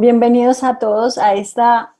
Bienvenidos a todos a esta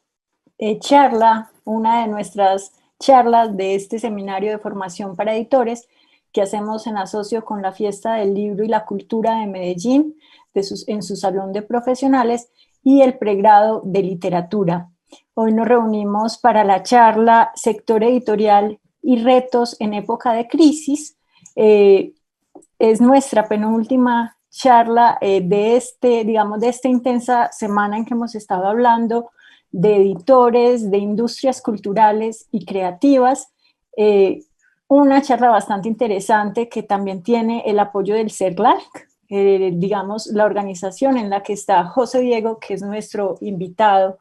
charla, una de nuestras charlas de este seminario de formación para editores que hacemos en asocio con la Fiesta del Libro y la Cultura de Medellín, en su salón de profesionales y el pregrado de literatura. Hoy nos reunimos para la charla Sector editorial y retos en época de crisis. Es nuestra penúltima charla de esta intensa semana en que hemos estado hablando de editores, de industrias culturales y creativas. Una charla bastante interesante que también tiene el apoyo del CERLAC, la organización en la que está José Diego, que es nuestro invitado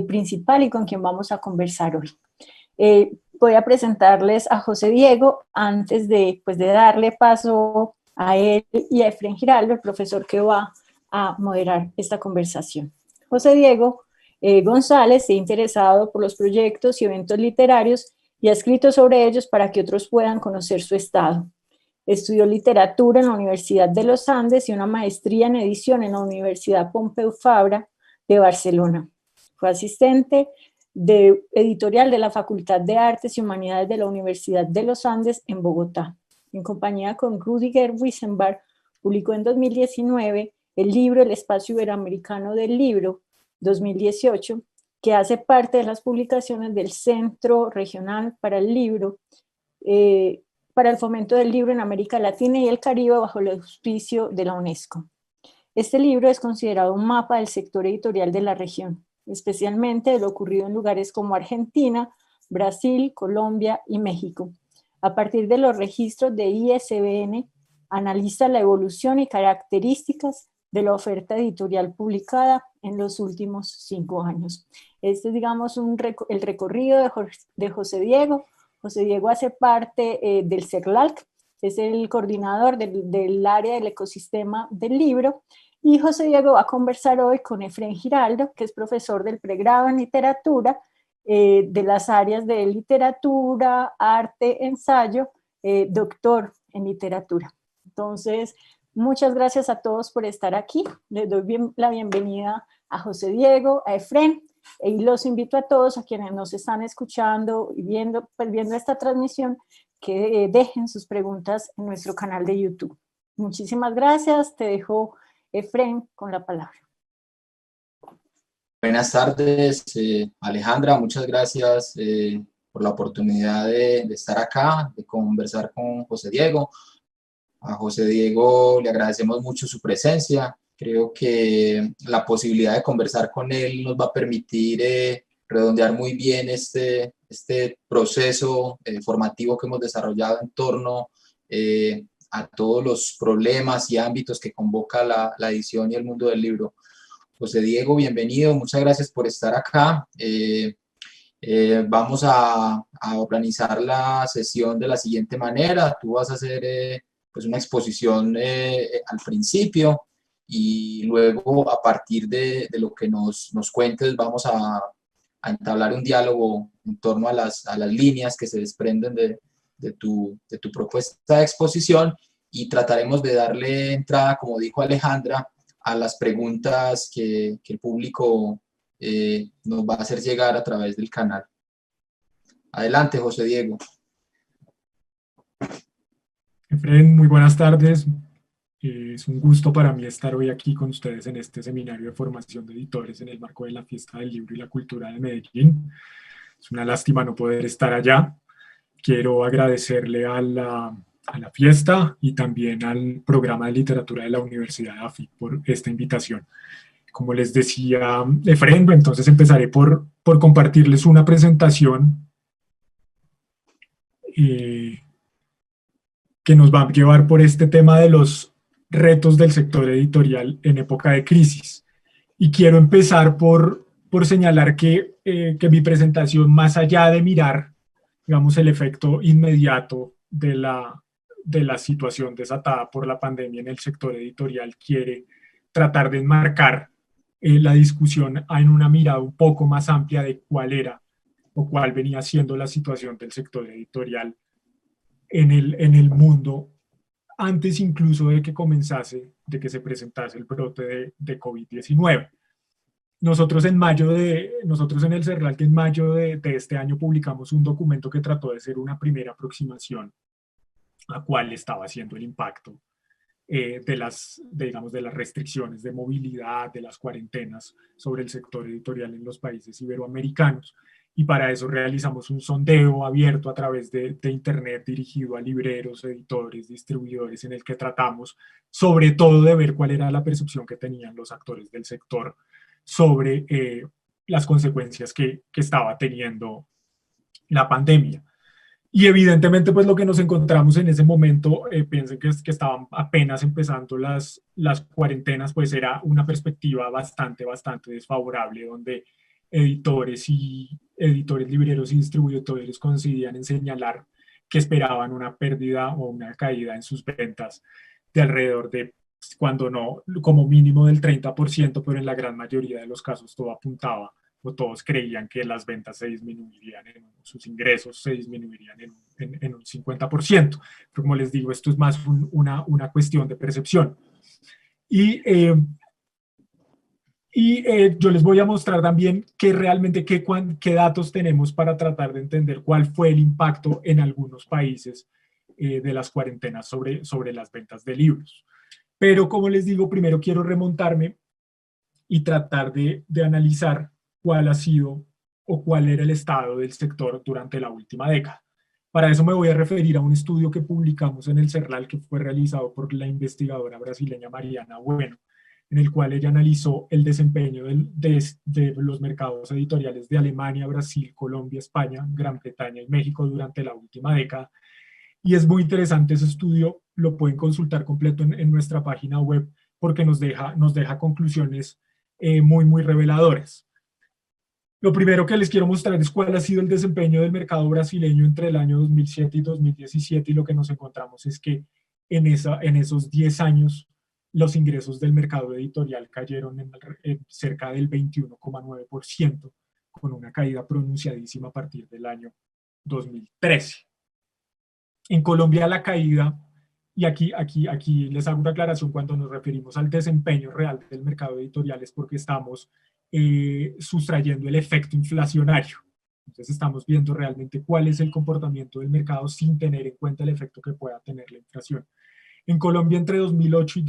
principal y con quien vamos a conversar hoy. Voy a presentarles a José Diego antes de darle paso a él y a Efren Giraldo, el profesor que va a moderar esta conversación. José Diego González se ha interesado por los proyectos y eventos literarios y ha escrito sobre ellos para que otros puedan conocer su estado. Estudió literatura en la Universidad de los Andes y una maestría en edición en la Universidad Pompeu Fabra de Barcelona. Fue asistente editorial de la Facultad de Artes y Humanidades de la Universidad de los Andes en Bogotá. En compañía con Rüdiger Wissenbach, publicó en 2019 el libro El Espacio Iberoamericano del Libro 2018, que hace parte de las publicaciones del Centro Regional para el Libro, para el fomento del libro en América Latina y el Caribe bajo el auspicio de la UNESCO. Este libro es considerado un mapa del sector editorial de la región, especialmente de lo ocurrido en lugares como Argentina, Brasil, Colombia y México. A partir de los registros de ISBN, analiza la evolución y características de la oferta editorial publicada en los últimos 5 años. Este es, el recorrido de José Diego. José Diego hace parte del CERLAC, es el coordinador del área del ecosistema del libro, y José Diego va a conversar hoy con Efren Giraldo, que es profesor del pregrado en literatura, de las áreas de literatura, arte, ensayo, doctor en literatura. Entonces, muchas gracias a todos por estar aquí. Les doy la bienvenida a José Diego, a Efren, y los invito a todos a quienes nos están escuchando y viendo esta transmisión que dejen sus preguntas en nuestro canal de YouTube. Muchísimas gracias. Te dejo, Efren, con la palabra. Buenas tardes, Alejandra, muchas gracias por la oportunidad de estar acá, de conversar con José Diego. A José Diego le agradecemos mucho su presencia. Creo que la posibilidad de conversar con él nos va a permitir redondear muy bien este proceso formativo que hemos desarrollado en torno a todos los problemas y ámbitos que convoca la edición y el mundo del libro. José Diego, bienvenido, muchas gracias por estar acá. Vamos a organizar la sesión de la siguiente manera. Tú vas a hacer pues una exposición al principio y luego a partir de lo que nos cuentes vamos a entablar un diálogo en torno a las líneas que se desprenden de tu propuesta de exposición y trataremos de darle entrada, como dijo Alejandra, a las preguntas que el público nos va a hacer llegar a través del canal. Adelante, José Diego. Efren, muy buenas tardes. Es un gusto para mí estar hoy aquí con ustedes en este seminario de formación de editores en el marco de la Fiesta del Libro y la Cultura de Medellín. Es una lástima no poder estar allá. Quiero agradecerle a la fiesta y también al programa de literatura de la Universidad de AFIT por esta invitación. Como les decía Efren, entonces empezaré por compartirles una presentación que nos va a llevar por este tema de los retos del sector editorial en época de crisis. Y quiero empezar por señalar que mi presentación, más allá de mirar, digamos, el efecto inmediato de la situación desatada por la pandemia en el sector editorial, quiere tratar de enmarcar la discusión en una mirada un poco más amplia de cuál era o cuál venía siendo la situación del sector editorial en el mundo antes incluso de que se presentase el brote de COVID-19. nosotros en el CERLAL, que en mayo de este año publicamos un documento que trató de ser una primera aproximación a cuál estaba haciendo el impacto digamos, de las restricciones de movilidad, de las cuarentenas sobre el sector editorial en los países iberoamericanos. Y para eso realizamos un sondeo abierto a través de Internet dirigido a libreros, editores, distribuidores, en el que tratamos sobre todo de ver cuál era la percepción que tenían los actores del sector sobre las consecuencias que estaba teniendo la pandemia. Y evidentemente, pues lo que nos encontramos en ese momento, piensen que estaban apenas empezando las cuarentenas, pues era una perspectiva bastante desfavorable, donde editores, libreros y distribuidores coincidían en señalar que esperaban una pérdida o una caída en sus ventas de alrededor de, cuando no, como mínimo del 30%, pero en la gran mayoría de los casos todo apuntaba o todos creían que las ventas se disminuirían, sus ingresos se disminuirían en un 50%. Pero como les digo, esto es más una cuestión de percepción. Yo les voy a mostrar también realmente qué datos tenemos para tratar de entender cuál fue el impacto en algunos países de las cuarentenas sobre las ventas de libros. Pero como les digo, primero quiero remontarme y tratar de analizar cuál ha sido o cuál era el estado del sector durante la última década. Para eso me voy a referir a un estudio que publicamos en el CERLAL, que fue realizado por la investigadora brasileña Mariana Bueno, en el cual ella analizó el desempeño de los mercados editoriales de Alemania, Brasil, Colombia, España, Gran Bretaña y México durante la última década. Y es muy interesante ese estudio, lo pueden consultar completo en nuestra página web, porque nos deja conclusiones muy reveladoras. Lo primero que les quiero mostrar es cuál ha sido el desempeño del mercado brasileño entre el año 2007 y 2017, y lo que nos encontramos es que en esos 10 años los ingresos del mercado editorial cayeron en cerca del 21,9%, con una caída pronunciadísima a partir del año 2013. En Colombia la caída, y aquí les hago una aclaración cuando nos referimos al desempeño real del mercado editorial, es porque estamos sustrayendo el efecto inflacionario. Entonces estamos viendo realmente cuál es el comportamiento del mercado sin tener en cuenta el efecto que pueda tener la inflación. En Colombia, entre 2008 y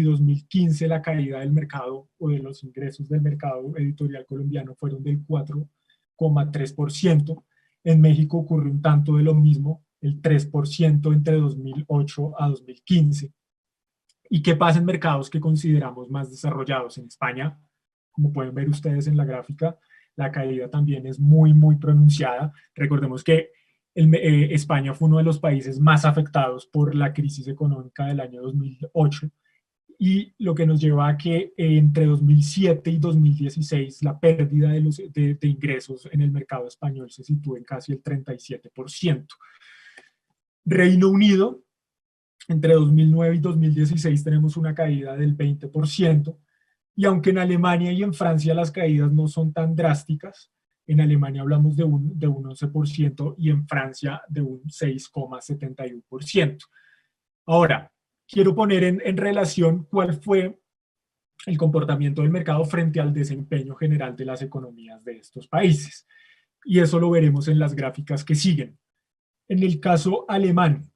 2015, la caída del mercado o de los ingresos del mercado editorial colombiano fueron del 4,3%. En México ocurre un tanto de lo mismo, el 3% entre 2008 a 2015. ¿Y qué pasa en mercados que consideramos más desarrollados? En España, como pueden ver ustedes en la gráfica, la caída también es muy pronunciada. Recordemos que España fue uno de los países más afectados por la crisis económica del año 2008, y lo que nos lleva a que entre 2007 y 2016 la pérdida de ingresos en el mercado español se sitúa en casi el 37%. Reino Unido, entre 2009 y 2016 tenemos una caída del 20%, y aunque en Alemania y en Francia las caídas no son tan drásticas, en Alemania hablamos de un 11% y en Francia de un 6,71%. Ahora, quiero poner en relación cuál fue el comportamiento del mercado frente al desempeño general de las economías de estos países. Y eso lo veremos en las gráficas que siguen. En el caso alemán,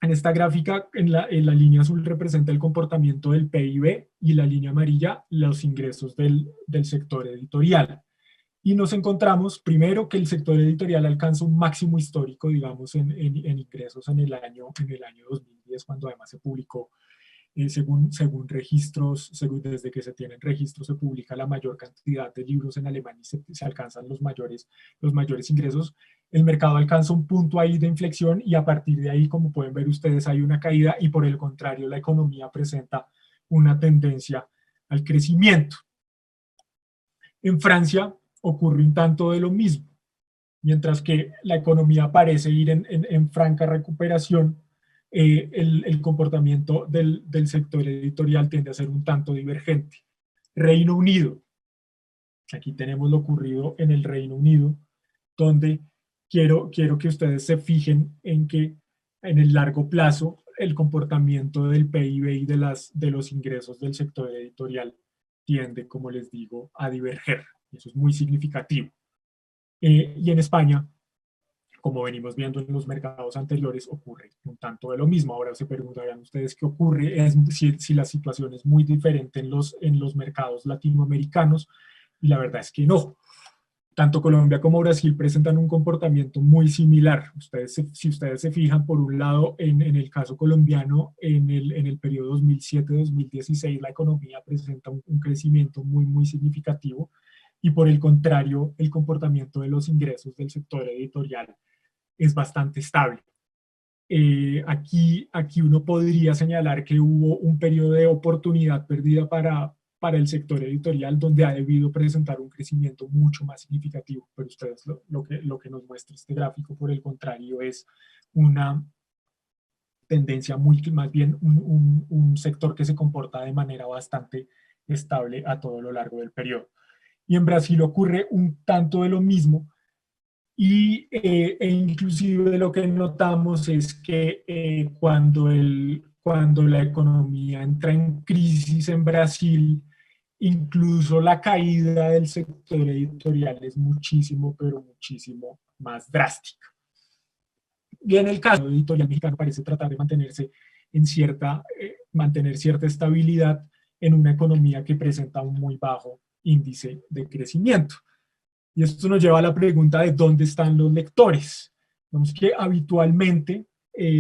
en esta gráfica, en la línea azul representa el comportamiento del PIB y la línea amarilla los ingresos del sector editorial. Y nos encontramos, primero, que el sector editorial alcanza un máximo histórico, digamos, en ingresos en el año 2010, cuando además se publicó, según registros, desde que se tienen registros, se publica la mayor cantidad de libros en Alemania y se alcanzan los mayores ingresos. El mercado alcanza un punto ahí de inflexión y a partir de ahí, como pueden ver ustedes, hay una caída y por el contrario, la economía presenta una tendencia al crecimiento. En Francia ocurre un tanto de lo mismo. Mientras que la economía parece ir en franca recuperación, el comportamiento del sector editorial tiende a ser un tanto divergente. Reino Unido. Aquí tenemos lo ocurrido en el Reino Unido, donde quiero que ustedes se fijen en que en el largo plazo el comportamiento del PIB y de los ingresos del sector editorial tiende, como les digo, a diverger. Eso es muy significativo. Y en España, como venimos viendo en los mercados anteriores, ocurre un tanto de lo mismo. Ahora se preguntarán ustedes qué ocurre, si la situación es muy diferente en los mercados latinoamericanos, y la verdad es que no. Tanto Colombia como Brasil presentan un comportamiento muy similar. Si ustedes se fijan, por un lado, en el caso colombiano, en el periodo 2007-2016, la economía presenta un crecimiento muy significativo, y por el contrario, el comportamiento de los ingresos del sector editorial es bastante estable. Aquí uno podría señalar que hubo un periodo de oportunidad perdida para el sector editorial, donde ha debido presentar un crecimiento mucho más significativo, pero ustedes lo que nos muestra este gráfico, por el contrario, es una tendencia más bien un sector que se comporta de manera bastante estable a todo lo largo del periodo. Y en Brasil ocurre un tanto de lo mismo, e inclusive lo que notamos es que cuando la economía entra en crisis en Brasil, incluso la caída del sector editorial es muchísimo, pero muchísimo más drástica. Y en el caso editorial mexicano parece tratar de mantener cierta estabilidad en una economía que presenta un muy bajo índice de crecimiento. Y esto nos lleva a la pregunta de dónde están los lectores. Vemos que habitualmente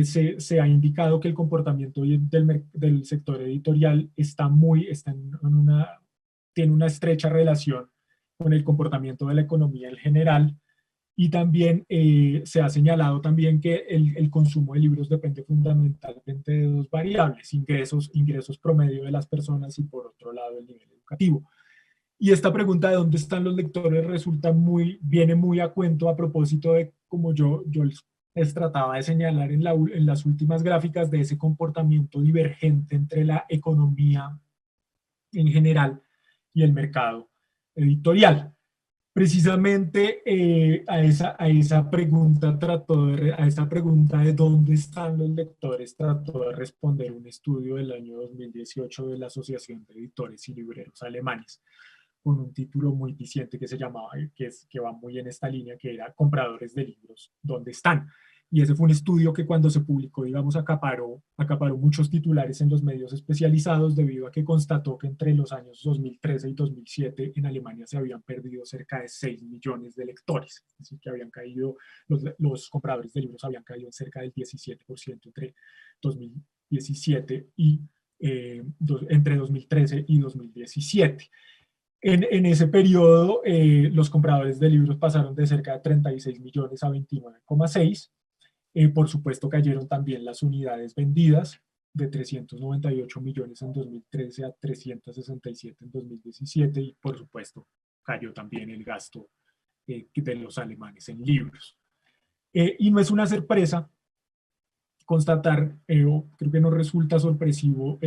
se ha indicado que el comportamiento del sector editorial tiene una estrecha relación con el comportamiento de la economía en general, y también se ha señalado también que el consumo de libros depende fundamentalmente de dos variables: ingresos promedio de las personas, y por otro lado el nivel educativo. Y esta pregunta de dónde están los lectores viene muy a cuento a propósito de, como yo les trataba de señalar en las últimas gráficas, de ese comportamiento divergente entre la economía en general y el mercado editorial. Precisamente a esa pregunta de dónde están los lectores trató de responder un estudio del año 2018 de la Asociación de Editores y Libreros Alemanes, con un título muy diciente que se llamaba, que va muy en esta línea, que era Compradores de libros, ¿dónde están? Y ese fue un estudio que, cuando se publicó, digamos, acaparó muchos titulares en los medios especializados, debido a que constató que entre los años 2013 y 2007 en Alemania se habían perdido cerca de 6 millones de lectores. Es decir, que habían caído, los compradores de libros habían caído en cerca del 17% entre 2017 y entre 2013 y 2017. En ese periodo, los compradores de libros pasaron de cerca de 36 millones a 29,6. Por supuesto, cayeron también las unidades vendidas, de 398 millones en 2013 a 367 en 2017, y por supuesto cayó también el gasto de los alemanes en libros. Y no es una sorpresa constatar, o creo que no resulta sorpresivo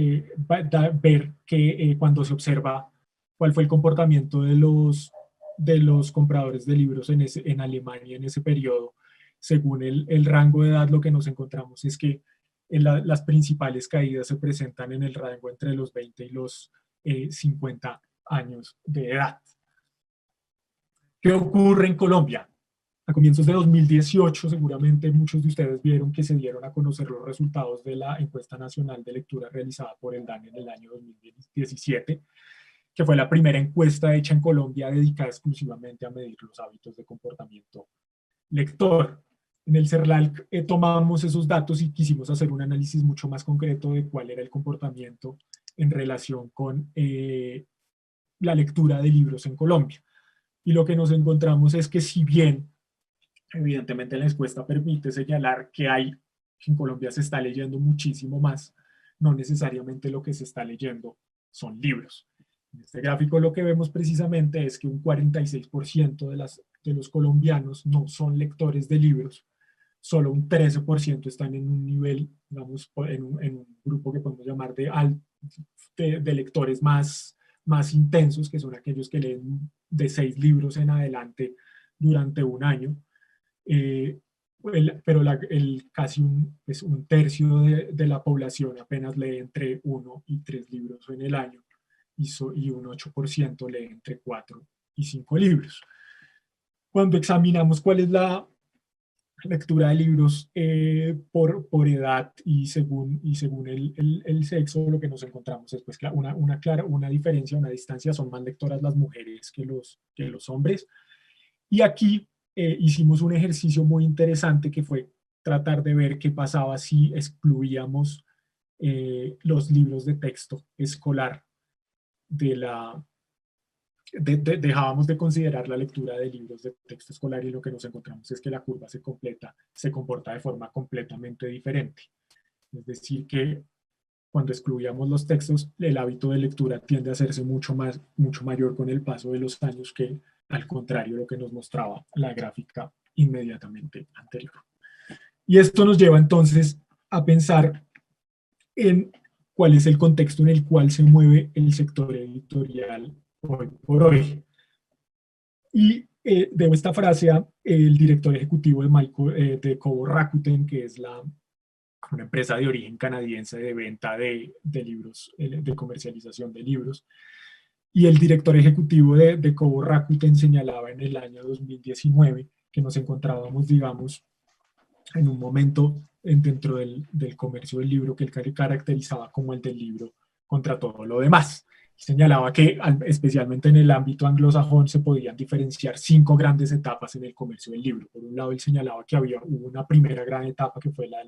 ver que cuando se observa cuál fue el comportamiento de los compradores de libros en Alemania en ese periodo, según el rango de edad, lo que nos encontramos es que las principales caídas se presentan en el rango entre los 20 y los 50 años de edad. ¿Qué ocurre en Colombia? A comienzos de 2018, seguramente muchos de ustedes vieron que se dieron a conocer los resultados de la encuesta nacional de lectura realizada por el DANE en el año 2017, que fue la primera encuesta hecha en Colombia dedicada exclusivamente a medir los hábitos de comportamiento lector. En el CERLAL tomamos esos datos y quisimos hacer un análisis mucho más concreto de cuál era el comportamiento en relación con la lectura de libros en Colombia. Y lo que nos encontramos es que, si bien evidentemente la encuesta permite señalar que en Colombia se está leyendo muchísimo más, no necesariamente lo que se está leyendo son libros. En este gráfico lo que vemos precisamente es que un 46% de los colombianos no son lectores de libros, solo un 13% están en un nivel, digamos, en un grupo que podemos llamar de lectores más intensos, que son aquellos que leen de 6 libros en adelante durante un año. Pero casi un tercio de la población apenas lee entre 1 y 3 libros en el año. y un 8% lee entre 4 y 5 libros. Cuando examinamos cuál es la lectura de libros por edad y según el sexo, lo que nos encontramos es pues, una diferencia, una distancia, son más lectoras las mujeres que los hombres. Y aquí hicimos un ejercicio muy interesante que fue tratar de ver qué pasaba si excluíamos los libros de texto escolar dejábamos de considerar la lectura de libros de texto escolar, y lo que nos encontramos es que la curva se comporta de forma completamente diferente. Es decir, que cuando excluíamos los textos, el hábito de lectura tiende a hacerse mucho mayor con el paso de los años, que al contrario lo que nos mostraba la gráfica inmediatamente anterior. Y esto nos lleva entonces a pensar en cuál es el contexto en el cual se mueve el sector editorial hoy por hoy. Y debo esta frase a el director ejecutivo de Kobo Rakuten, que es una empresa de origen canadiense de venta de libros, de comercialización de libros. Y el director ejecutivo de Kobo Rakuten señalaba en el año 2019 que nos encontrábamos, digamos, en un momento dentro del comercio del libro que él caracterizaba como el del libro contra todo lo demás. Señalaba que, especialmente en el ámbito anglosajón, se podían diferenciar 5 grandes etapas en el comercio del libro. Por un lado, él señalaba que hubo una primera gran etapa que fue la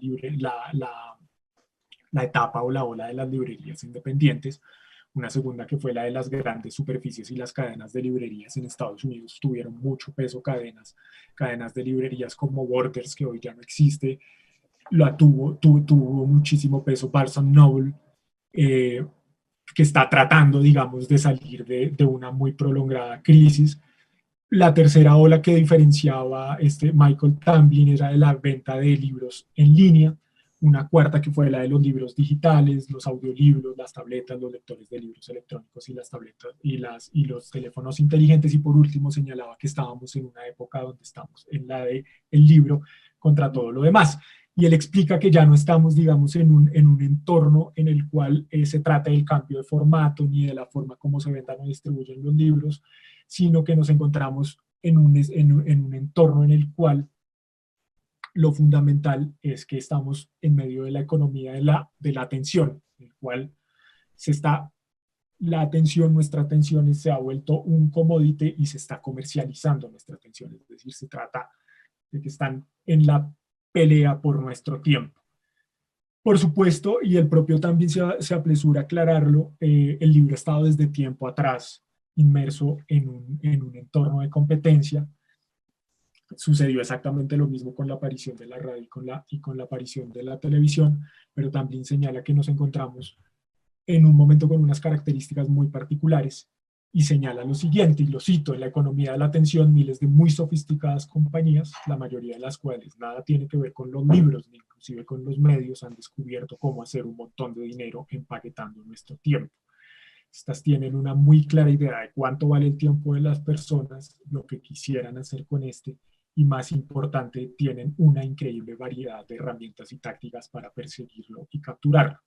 etapa o la ola de las librerías independientes, una segunda que fue la de las grandes superficies y las cadenas de librerías. En Estados Unidos tuvieron mucho peso cadenas de librerías como Borders, que hoy ya no existe, tuvo muchísimo peso Barnes Noble, que está tratando, digamos, de salir de una muy prolongada crisis. La tercera ola que diferenciaba Michael Tamblyn era de la venta de libros en línea. Una cuarta que fue la de los libros digitales, los audiolibros, las tabletas, los lectores de libros electrónicos y las tabletas y los teléfonos inteligentes. Y por último señalaba que estábamos en una época donde estamos en la de el libro contra todo lo demás. Y él explica que ya no estamos, digamos, en un entorno en el cual se trata del cambio de formato ni de la forma como se vendan o distribuyen los libros, sino que nos encontramos en un entorno en el cual lo fundamental es que estamos en medio de la economía de la atención, en el cual nuestra atención se ha vuelto un commodity y se está comercializando nuestra atención. Es decir, se trata de que están en la pelea por nuestro tiempo. Por supuesto, y el propio también se apresura a aclararlo, el libro ha estado desde tiempo atrás inmerso en un entorno de competencia. Sucedió exactamente lo mismo con la aparición de la radio y con la aparición de la televisión, pero también señala que nos encontramos en un momento con unas características muy particulares, y señala lo siguiente, y lo cito: en la economía de la atención, miles de muy sofisticadas compañías, la mayoría de las cuales nada tiene que ver con los libros, ni inclusive con los medios, han descubierto cómo hacer un montón de dinero empaquetando nuestro tiempo. Estas tienen una muy clara idea de cuánto vale el tiempo de las personas, lo que quisieran hacer con y más importante, tienen una increíble variedad de herramientas y tácticas para perseguirlo y capturarlo.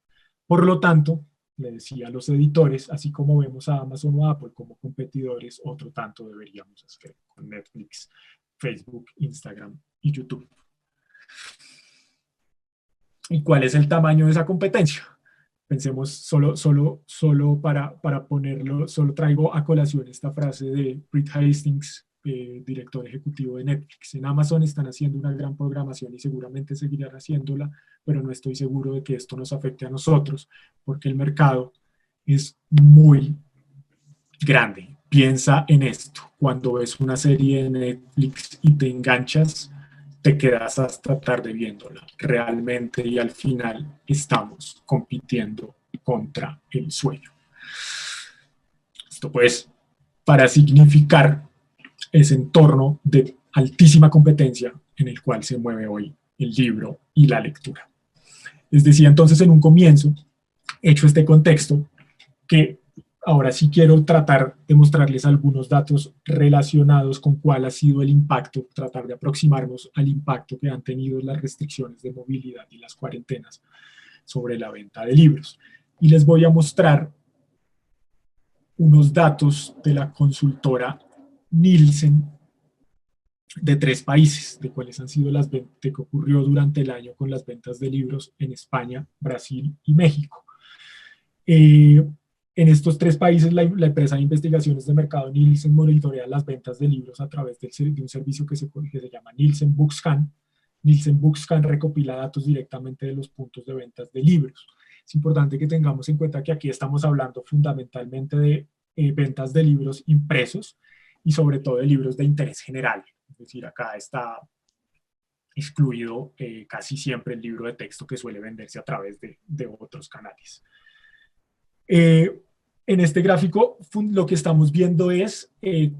Por lo tanto, le decía a los editores, así como vemos a Amazon o Apple como competidores, otro tanto deberíamos hacer con Netflix, Facebook, Instagram y YouTube. ¿Y cuál es el tamaño de esa competencia? Pensemos solo para ponerlo, solo traigo a colación esta frase de Reed Hastings, director ejecutivo de Netflix. En Amazon están haciendo una gran programación y seguramente seguirán haciéndola, pero no estoy seguro de que esto nos afecte a nosotros, porque el mercado es muy grande. Piensa en esto: cuando ves una serie de Netflix y te enganchas, te quedas hasta tarde viéndola. Realmente, y al final estamos compitiendo contra el sueño. Esto pues para significar ese entorno de altísima competencia en el cual se mueve hoy el libro y la lectura. Les decía entonces en un comienzo, hecho este contexto, que ahora sí quiero tratar de mostrarles algunos datos relacionados con cuál ha sido el impacto, tratar de aproximarnos al impacto que han tenido las restricciones de movilidad y las cuarentenas sobre la venta de libros. Y les voy a mostrar unos datos de la consultora Nielsen de 3 países, de cuáles han sido las ventas, de qué ocurrió durante el año con las ventas de libros en España, Brasil y México. En estos 3 países, la empresa de investigaciones de mercado Nielsen monitorea las ventas de libros a través de un servicio que se llama Nielsen Bookscan. Nielsen Bookscan recopila datos directamente de los puntos de ventas de libros. Es importante que tengamos en cuenta que aquí estamos hablando fundamentalmente de ventas de libros impresos y sobre todo de libros de interés general. Es decir, acá está excluido casi siempre el libro de texto que suele venderse a través de otros canales. En este gráfico lo que estamos viendo es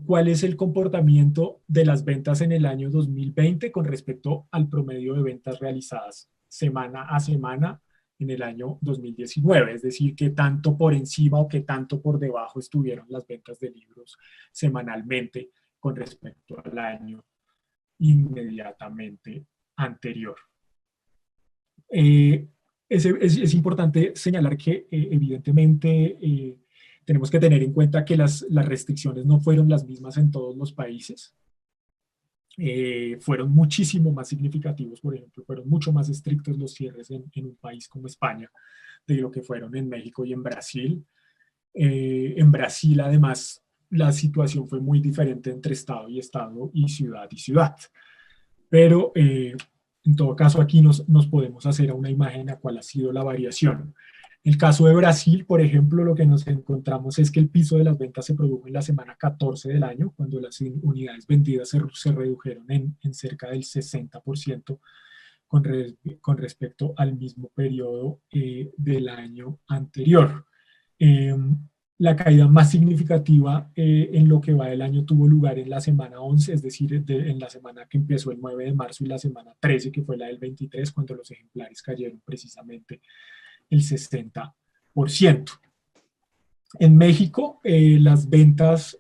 cuál es el comportamiento de las ventas en el año 2020 con respecto al promedio de ventas realizadas semana a semana en el año 2019, es decir, qué tanto por encima o qué tanto por debajo estuvieron las ventas de libros semanalmente con respecto al año inmediatamente anterior. Es importante señalar que evidentemente tenemos que tener en cuenta que las restricciones no fueron las mismas en todos los países. Fueron muchísimo más significativos, por ejemplo, fueron mucho más estrictos los cierres en un país como España de lo que fueron en México y en Brasil. En Brasil, además, la situación fue muy diferente entre estado y ciudad y ciudad. Pero en todo caso, aquí nos podemos hacer una imagen a cuál ha sido la variación. En el caso de Brasil, por ejemplo, lo que nos encontramos es que el piso de las ventas se produjo en la semana 14 del año, cuando las unidades vendidas se redujeron en cerca del 60% con respecto al mismo periodo del año anterior. La caída más significativa en lo que va del año tuvo lugar en la semana 11, es decir, en la semana que empezó el 9 de marzo y la semana 13, que fue la del 23, cuando los ejemplares cayeron precisamente el 60%. En México, las ventas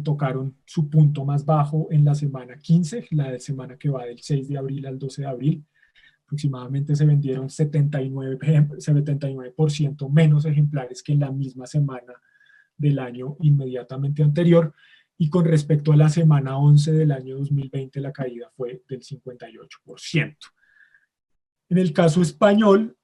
tocaron su punto más bajo en la semana 15, la semana que va del 6 de abril al 12 de abril. Aproximadamente se vendieron 79% menos ejemplares que en la misma semana del año inmediatamente anterior, y con respecto a la semana 11 del año 2020 la caída fue del 58%. En el caso español,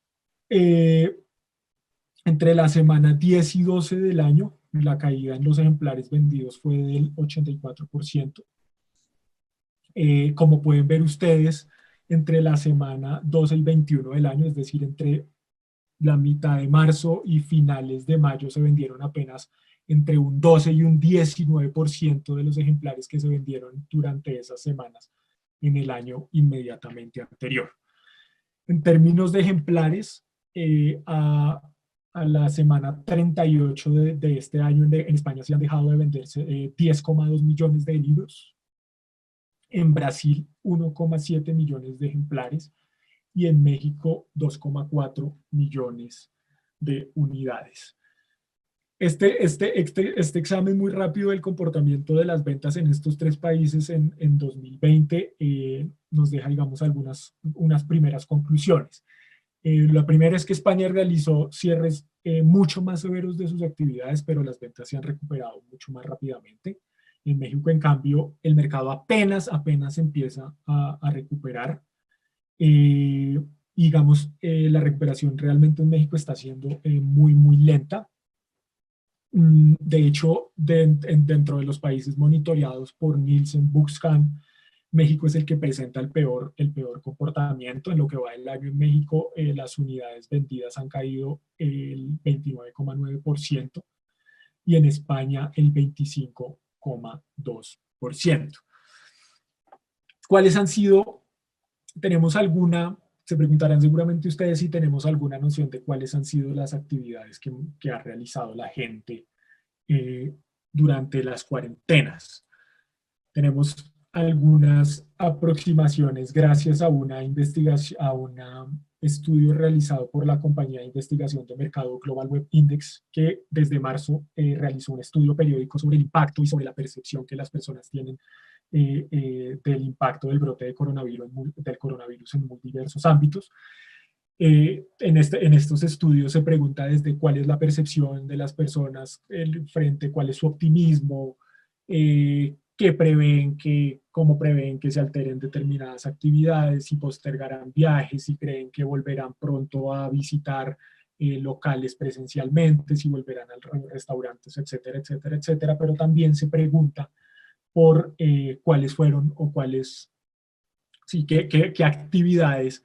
entre la semana 10 y 12 del año, la caída en los ejemplares vendidos fue del 84%. Como pueden ver ustedes, entre la semana 12 y 21 del año, es decir, entre la mitad de marzo y finales de mayo, se vendieron apenas entre un 12 y un 19% de los ejemplares que se vendieron durante esas semanas en el año inmediatamente anterior. En términos de ejemplares, a la semana 38 de este año en España se han dejado de venderse 10,2 millones de libros. En Brasil, 1,7 millones de ejemplares. Y en México, 2,4 millones de unidades. Este examen muy rápido del comportamiento de las ventas en estos 3 países en 2020 nos deja, digamos, unas primeras conclusiones. La primera es que España realizó cierres mucho más severos de sus actividades, pero las ventas se han recuperado mucho más rápidamente. En México, en cambio, el mercado apenas empieza a recuperar. Digamos, la recuperación realmente en México está siendo muy lenta. De hecho, dentro de los países monitoreados por Nielsen Bookscan, México es el que presenta el peor comportamiento. En lo que va del año en México, las unidades vendidas han caído el 29,9% y en España el 25,2%. ¿Cuáles han sido? Se preguntarán seguramente ustedes si tenemos alguna noción de cuáles han sido las actividades que ha realizado la gente durante las cuarentenas. Tenemos algunas aproximaciones gracias a una investigación, a un estudio realizado por la compañía de investigación de mercado Global Web Index, que desde marzo realizó un estudio periódico sobre el impacto y sobre la percepción que las personas tienen del impacto del brote del coronavirus en muy diversos ámbitos. En estos estudios se pregunta desde cuál es la percepción de las personas frente, cuál es su optimismo, qué prevén, cómo prevén que se alteren determinadas actividades, si postergarán viajes, si creen que volverán pronto a visitar locales presencialmente, si volverán a restaurantes, etcétera, etcétera, etcétera. Pero también se pregunta por cuáles fueron o cuáles, sí, qué actividades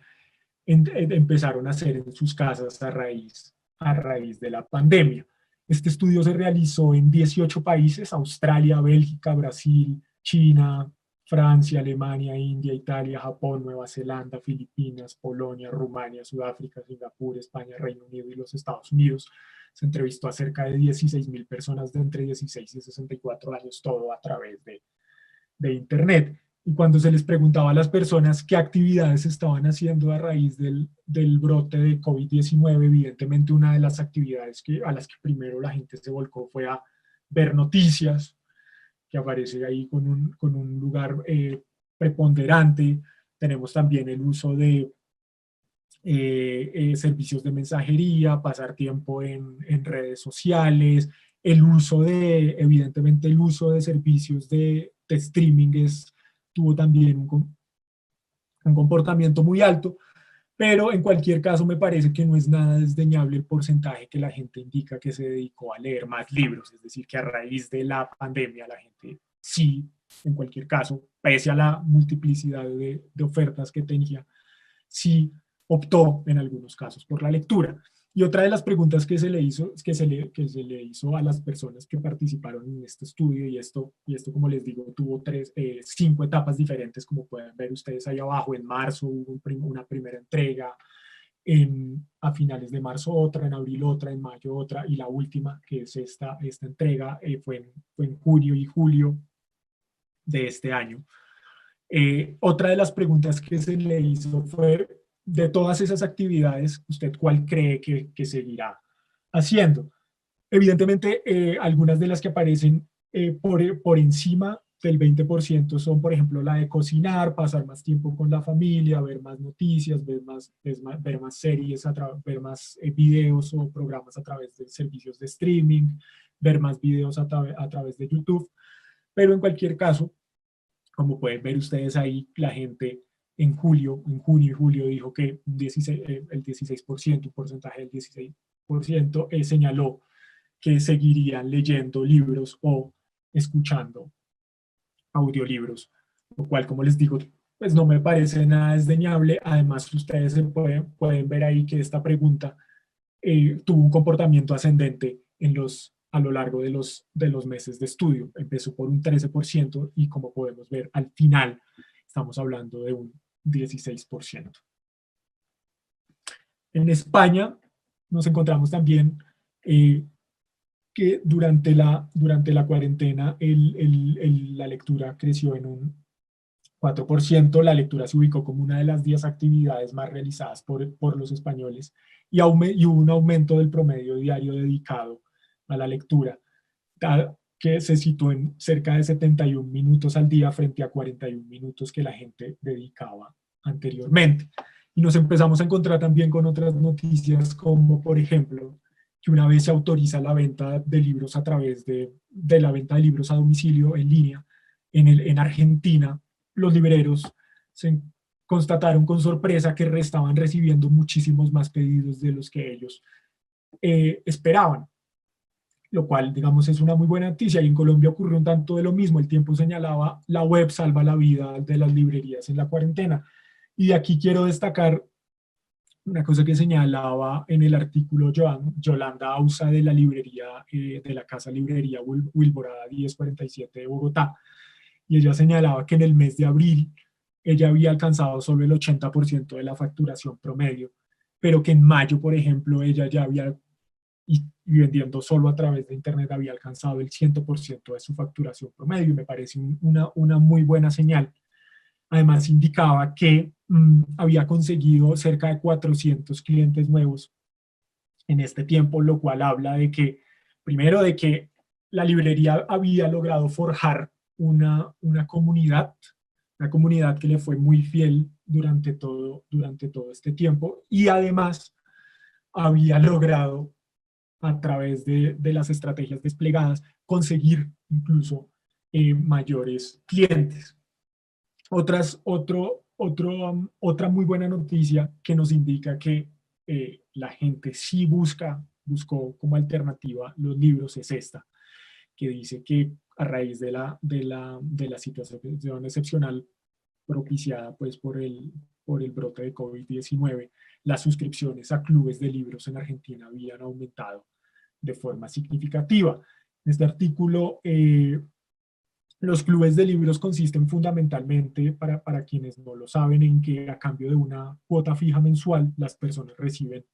empezaron a hacer en sus casas a raíz de la pandemia. Este estudio se realizó en 18 países: Australia, Bélgica, Brasil, China, Francia, Alemania, India, Italia, Japón, Nueva Zelanda, Filipinas, Polonia, Rumania, Sudáfrica, Singapur, España, Reino Unido y los Estados Unidos. Se entrevistó a cerca de 16.000 personas de entre 16 y 64 años, todo a través de Internet. Y cuando se les preguntaba a las personas qué actividades estaban haciendo a raíz del brote de COVID-19, evidentemente una de las actividades a las que primero la gente se volcó fue a ver noticias, que aparece ahí con un lugar preponderante. Tenemos también el uso de servicios de mensajería, pasar tiempo en redes sociales, evidentemente el uso de servicios de streaming tuvo también un comportamiento muy alto, pero en cualquier caso me parece que no es nada desdeñable el porcentaje que la gente indica que se dedicó a leer más libros, es decir, que a raíz de la pandemia la gente sí, en cualquier caso, pese a la multiplicidad de ofertas que tenía, sí optó en algunos casos por la lectura. Y otra de las preguntas que se le hizo a las personas que participaron en este estudio, y esto como les digo, tuvo 5 etapas diferentes, como pueden ver ustedes ahí abajo. En marzo hubo una primera entrega, a finales de marzo otra, en abril otra, en mayo otra, y la última, que es esta entrega, fue en junio y julio de este año. Otra de las preguntas que se le hizo fue: de todas esas actividades, ¿usted cuál cree que seguirá haciendo? Evidentemente, algunas de las que aparecen por encima del 20% son, por ejemplo, la de cocinar, pasar más tiempo con la familia, ver más noticias, ver más series, ver más videos o programas a través de servicios de streaming, ver más videos a través de YouTube. Pero en cualquier caso, como pueden ver ustedes ahí, la gente en junio y julio dijo que el 16%, un porcentaje del 16%, señaló que seguirían leyendo libros o escuchando audiolibros, lo cual, como les digo, pues no me parece nada desdeñable. Además, ustedes pueden ver ahí que esta pregunta tuvo un comportamiento ascendente a lo largo de los meses de estudio. Empezó por un 13% y, como podemos ver, al final estamos hablando de un 16%. En España nos encontramos también que durante la cuarentena la lectura creció en un 4%. La lectura se ubicó como una de las 10 actividades más realizadas por los españoles, y hubo un aumento del promedio diario dedicado a la lectura, que se situó en cerca de 71 minutos al día frente a 41 minutos que la gente dedicaba anteriormente. Y nos empezamos a encontrar también con otras noticias, como por ejemplo que una vez se autoriza la venta de libros a través de la venta de libros a domicilio en línea, en Argentina, los libreros se constataron con sorpresa que estaban recibiendo muchísimos más pedidos de los que ellos esperaban, lo cual, digamos, es una muy buena noticia. Y en Colombia ocurrió un tanto de lo mismo. El Tiempo señalaba: la web salva la vida de las librerías en la cuarentena. Y de aquí quiero destacar una cosa que señalaba en el artículo Yolanda Ausa, de la librería, de la casa librería Wilborada 1047 de Bogotá. Y ella señalaba que en el mes de abril ella había alcanzado solo el 80% de la facturación promedio, pero que en mayo, por ejemplo, ella ya había, y vendiendo solo a través de Internet, había alcanzado el 100% de su facturación promedio. Y me parece una muy buena señal. Además, indicaba que había conseguido cerca de 400 clientes nuevos en este tiempo, lo cual habla de que, primero, de que la librería había logrado forjar una comunidad una comunidad que le fue muy fiel durante todo este tiempo, y además había logrado, a través de las estrategias desplegadas, conseguir incluso mayores clientes. Otra muy buena noticia que nos indica que la gente sí buscó como alternativa los libros es esta, que dice que a raíz de la situación excepcional propiciada pues por el brote de COVID-19, las suscripciones a clubes de libros en Argentina habían aumentado de forma significativa. En este artículo, los clubes de libros consisten fundamentalmente, para quienes no lo saben, en que a cambio de una cuota fija mensual, las personas reciben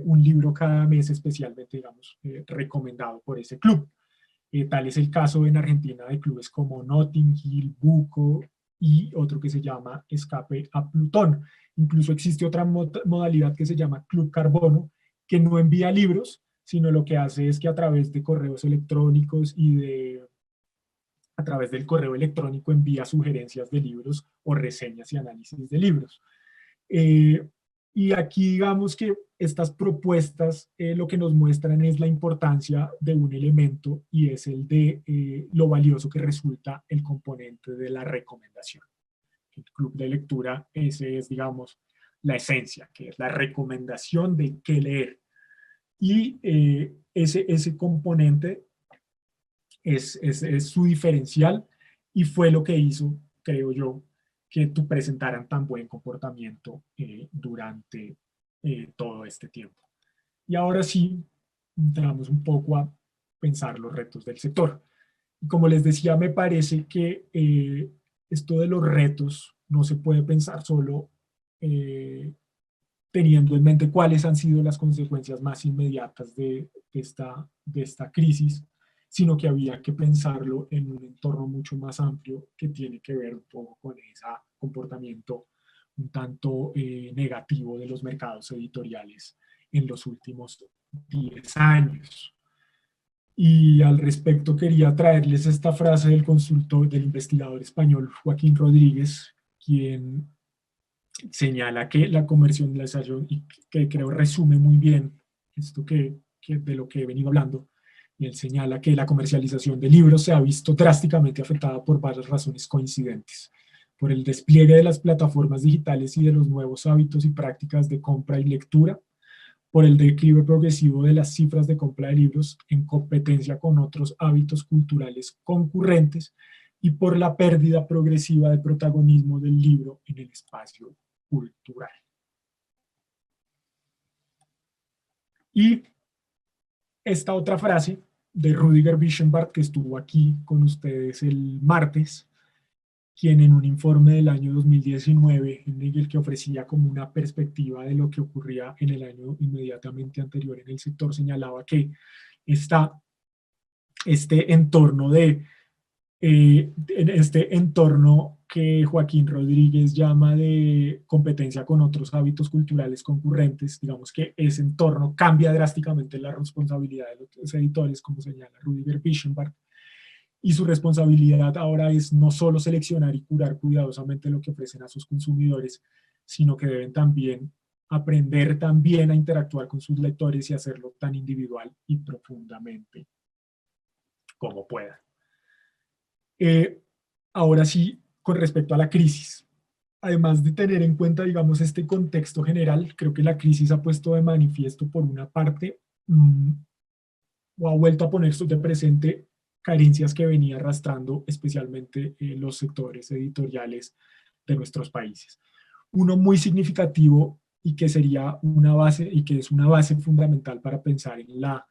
un libro cada mes especialmente, digamos, recomendado por ese club. Tal es el caso en Argentina de clubes como Notting Hill, Buco y otro que se llama Escape a Plutón. Incluso existe otra modalidad que se llama Club Carbono, que no envía libros, sino lo que hace es que a través de correos electrónicos a través del correo electrónico envía sugerencias de libros o reseñas y análisis de libros. Y aquí digamos que estas propuestas lo que nos muestran es la importancia de un elemento, y es el de lo valioso que resulta el componente de la recomendación. El club de lectura, ese es, digamos, la esencia, que es la recomendación de qué leer. Y ese componente es su diferencial, y fue lo que hizo, creo yo, que tú presentaran tan buen comportamiento durante todo este tiempo. Y ahora sí, entramos un poco a pensar los retos del sector. Y como les decía, me parece que esto de los retos no se puede pensar solo teniendo en mente cuáles han sido las consecuencias más inmediatas de esta crisis, sino que había que pensarlo en un entorno mucho más amplio que tiene que ver un poco con ese comportamiento un tanto negativo de los mercados editoriales en los últimos 10 años. Y al respecto quería traerles esta frase del investigador español Joaquín Rodríguez, quien señala que la comercialización, y que creo resume muy bien esto de lo que he venido hablando, y él señala que la comercialización de libros se ha visto drásticamente afectada por varias razones coincidentes: por el despliegue de las plataformas digitales y de los nuevos hábitos y prácticas de compra y lectura, por el declive progresivo de las cifras de compra de libros en competencia con otros hábitos culturales concurrentes, y por la pérdida progresiva de protagonismo del libro en el espacio cultural. Y esta otra frase de Rüdiger Wischenbart, que estuvo aquí con ustedes el martes, quien en un informe del año 2019, en el que ofrecía como una perspectiva de lo que ocurría en el año inmediatamente anterior en el sector, señalaba que este entorno que Joaquín Rodríguez llama de competencia con otros hábitos culturales concurrentes, digamos que ese entorno cambia drásticamente la responsabilidad de los editores, como señala Rüdiger Wischenbart, y su responsabilidad ahora es no solo seleccionar y curar cuidadosamente lo que ofrecen a sus consumidores, sino que deben también aprender también a interactuar con sus lectores y hacerlo tan individual y profundamente como puedan. Ahora sí, con respecto a la crisis, además de tener en cuenta, digamos, este contexto general, creo que la crisis ha puesto de manifiesto, por una parte, o ha vuelto a poner de presente carencias que venía arrastrando especialmente los sectores editoriales de nuestros países. Uno muy significativo, y que sería una base, y que es una base fundamental para pensar en la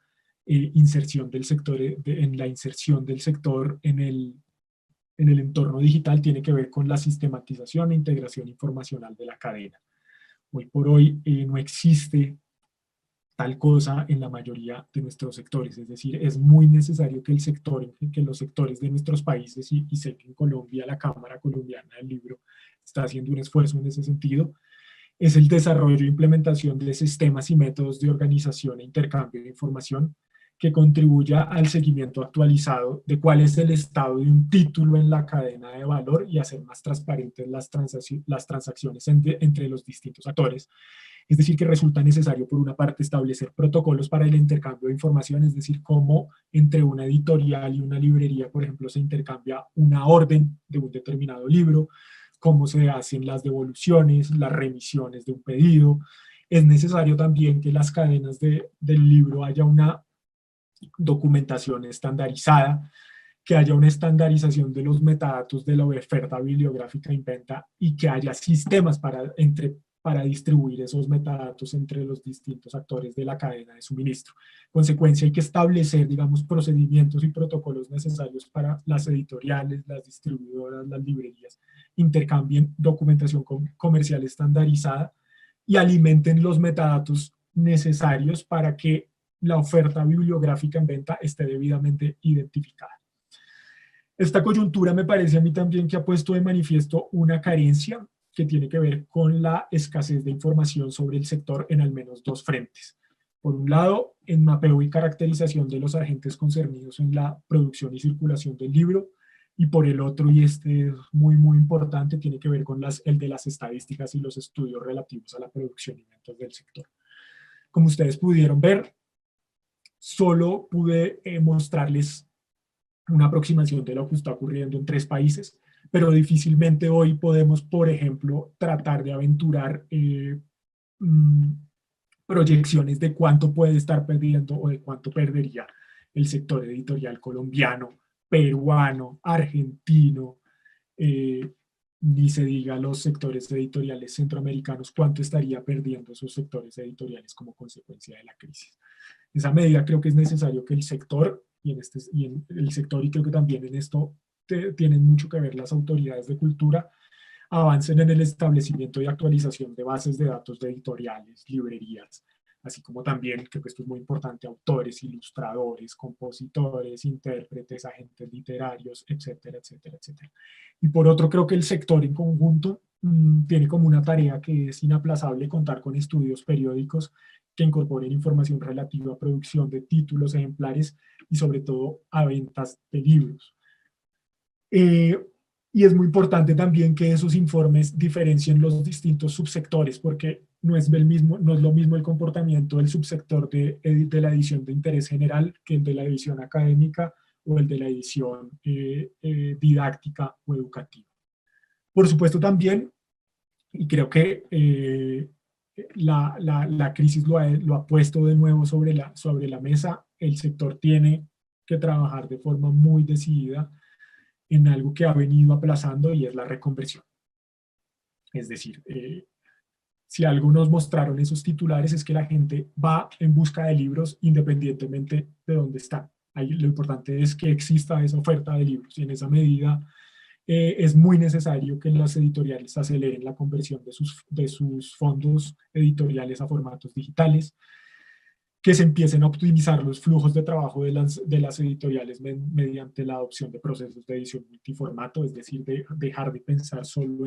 inserción del sector, en el entorno digital, tiene que ver con la sistematización e integración informacional de la cadena. Hoy por hoy no existe tal cosa en la mayoría de nuestros sectores, es decir, es muy necesario que los sectores de nuestros países, y sé que en Colombia la Cámara Colombiana del Libro está haciendo un esfuerzo en ese sentido, es el desarrollo e implementación de sistemas y métodos de organización e intercambio de información que contribuya al seguimiento actualizado de cuál es el estado de un título en la cadena de valor y hacer más transparentes las transacciones entre los distintos actores. Es decir, que resulta necesario, por una parte, establecer protocolos para el intercambio de información, es decir, cómo entre una editorial y una librería, por ejemplo, se intercambia una orden de un determinado libro, cómo se hacen las devoluciones, las remisiones de un pedido. Es necesario también que las cadenas del libro haya una documentación estandarizada, que haya una estandarización de los metadatos de la oferta bibliográfica en venta y que haya sistemas para distribuir esos metadatos entre los distintos actores de la cadena de suministro. En consecuencia, hay que establecer, digamos, procedimientos y protocolos necesarios para las editoriales, las distribuidoras, las librerías, intercambien documentación comercial estandarizada y alimenten los metadatos necesarios para que la oferta bibliográfica en venta esté debidamente identificada. Esta coyuntura me parece a mí también que ha puesto de manifiesto una carencia que tiene que ver con la escasez de información sobre el sector en al menos dos frentes. Por un lado, en mapeo y caracterización de los agentes concernidos en la producción y circulación del libro, y por el otro, y este es muy, muy importante, tiene que ver con el de las estadísticas y los estudios relativos a la producción y ventas del sector. Como ustedes pudieron ver, solo pude mostrarles una aproximación de lo que está ocurriendo en 3 países, pero difícilmente hoy podemos, por ejemplo, tratar de aventurar proyecciones de cuánto puede estar perdiendo o de cuánto perdería el sector editorial colombiano, peruano, argentino, ni se diga los sectores editoriales centroamericanos, cuánto estaría perdiendo esos sectores editoriales como consecuencia de la crisis. En esa medida creo que es necesario que el sector, y creo que también en esto tienen mucho que ver las autoridades de cultura, avancen en el establecimiento y actualización de bases de datos de editoriales, librerías, así como también, creo que esto es muy importante, autores, ilustradores, compositores, intérpretes, agentes literarios, etcétera, etcétera, etcétera. Y por otro, creo que el sector en conjunto tiene como una tarea que es inaplazable contar con estudios periódicos que incorporen información relativa a producción de títulos, ejemplares y sobre todo a ventas de libros. Y es muy importante también que esos informes diferencien los distintos subsectores, porque no es lo mismo el comportamiento del subsector de la edición de interés general que el de la edición académica o el de la edición didáctica o educativa. Por supuesto también, y creo que la crisis lo ha puesto de nuevo sobre la mesa, el sector tiene que trabajar de forma muy decidida en algo que ha venido aplazando y es la reconversión. Es decir, si algo nos mostraron esos titulares es que la gente va en busca de libros independientemente de dónde están. Ahí lo importante es que exista esa oferta de libros y en esa medida es muy necesario que las editoriales aceleren la conversión de sus fondos editoriales a formatos digitales, que se empiecen a optimizar los flujos de trabajo de las editoriales mediante la adopción de procesos de edición multiformato, es decir, de dejar de pensar solo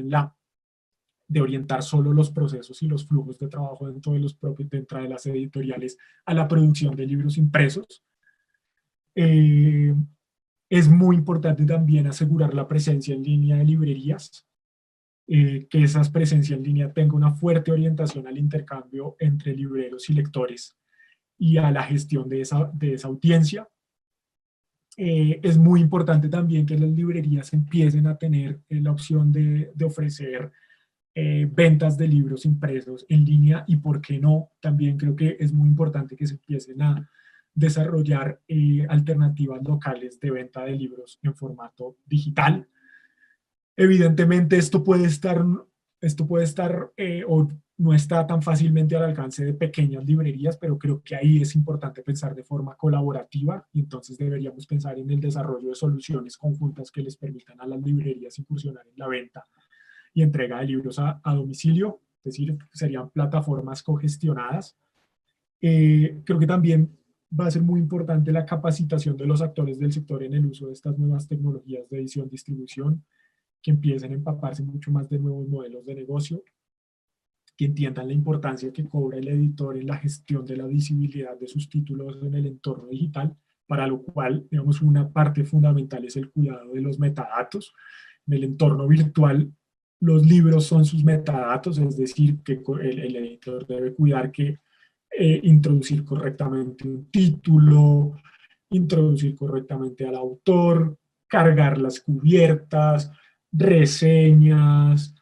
de orientar solo los procesos y los flujos de trabajo dentro de las editoriales a la producción de libros impresos. Es muy importante también asegurar la presencia en línea de librerías, que esa presencia en línea tenga una fuerte orientación al intercambio entre libreros y lectores y a la gestión de esa audiencia. Es muy importante también que las librerías empiecen a tener la opción de ofrecer ventas de libros impresos en línea y, por qué no, también creo que es muy importante que se empiecen a desarrollar alternativas locales de venta de libros en formato digital. Evidentemente esto puede estar o no está tan fácilmente al alcance de pequeñas librerías, pero creo que ahí es importante pensar de forma colaborativa y entonces deberíamos pensar en el desarrollo de soluciones conjuntas que les permitan a las librerías incursionar en la venta y entrega de libros a domicilio, es decir, serían plataformas cogestionadas. Creo que también va a ser muy importante la capacitación de los actores del sector en el uso de estas nuevas tecnologías de edición, distribución, que empiecen a empaparse mucho más de nuevos modelos de negocio. que entiendan la importancia que cobra el editor en la gestión de la visibilidad de sus títulos en el entorno digital, para lo cual, digamos, una parte fundamental es el cuidado de los metadatos. En el entorno virtual, los libros son sus metadatos, es decir, que el editor debe cuidar que introducir correctamente un título, introducir correctamente al autor, cargar las cubiertas, reseñas,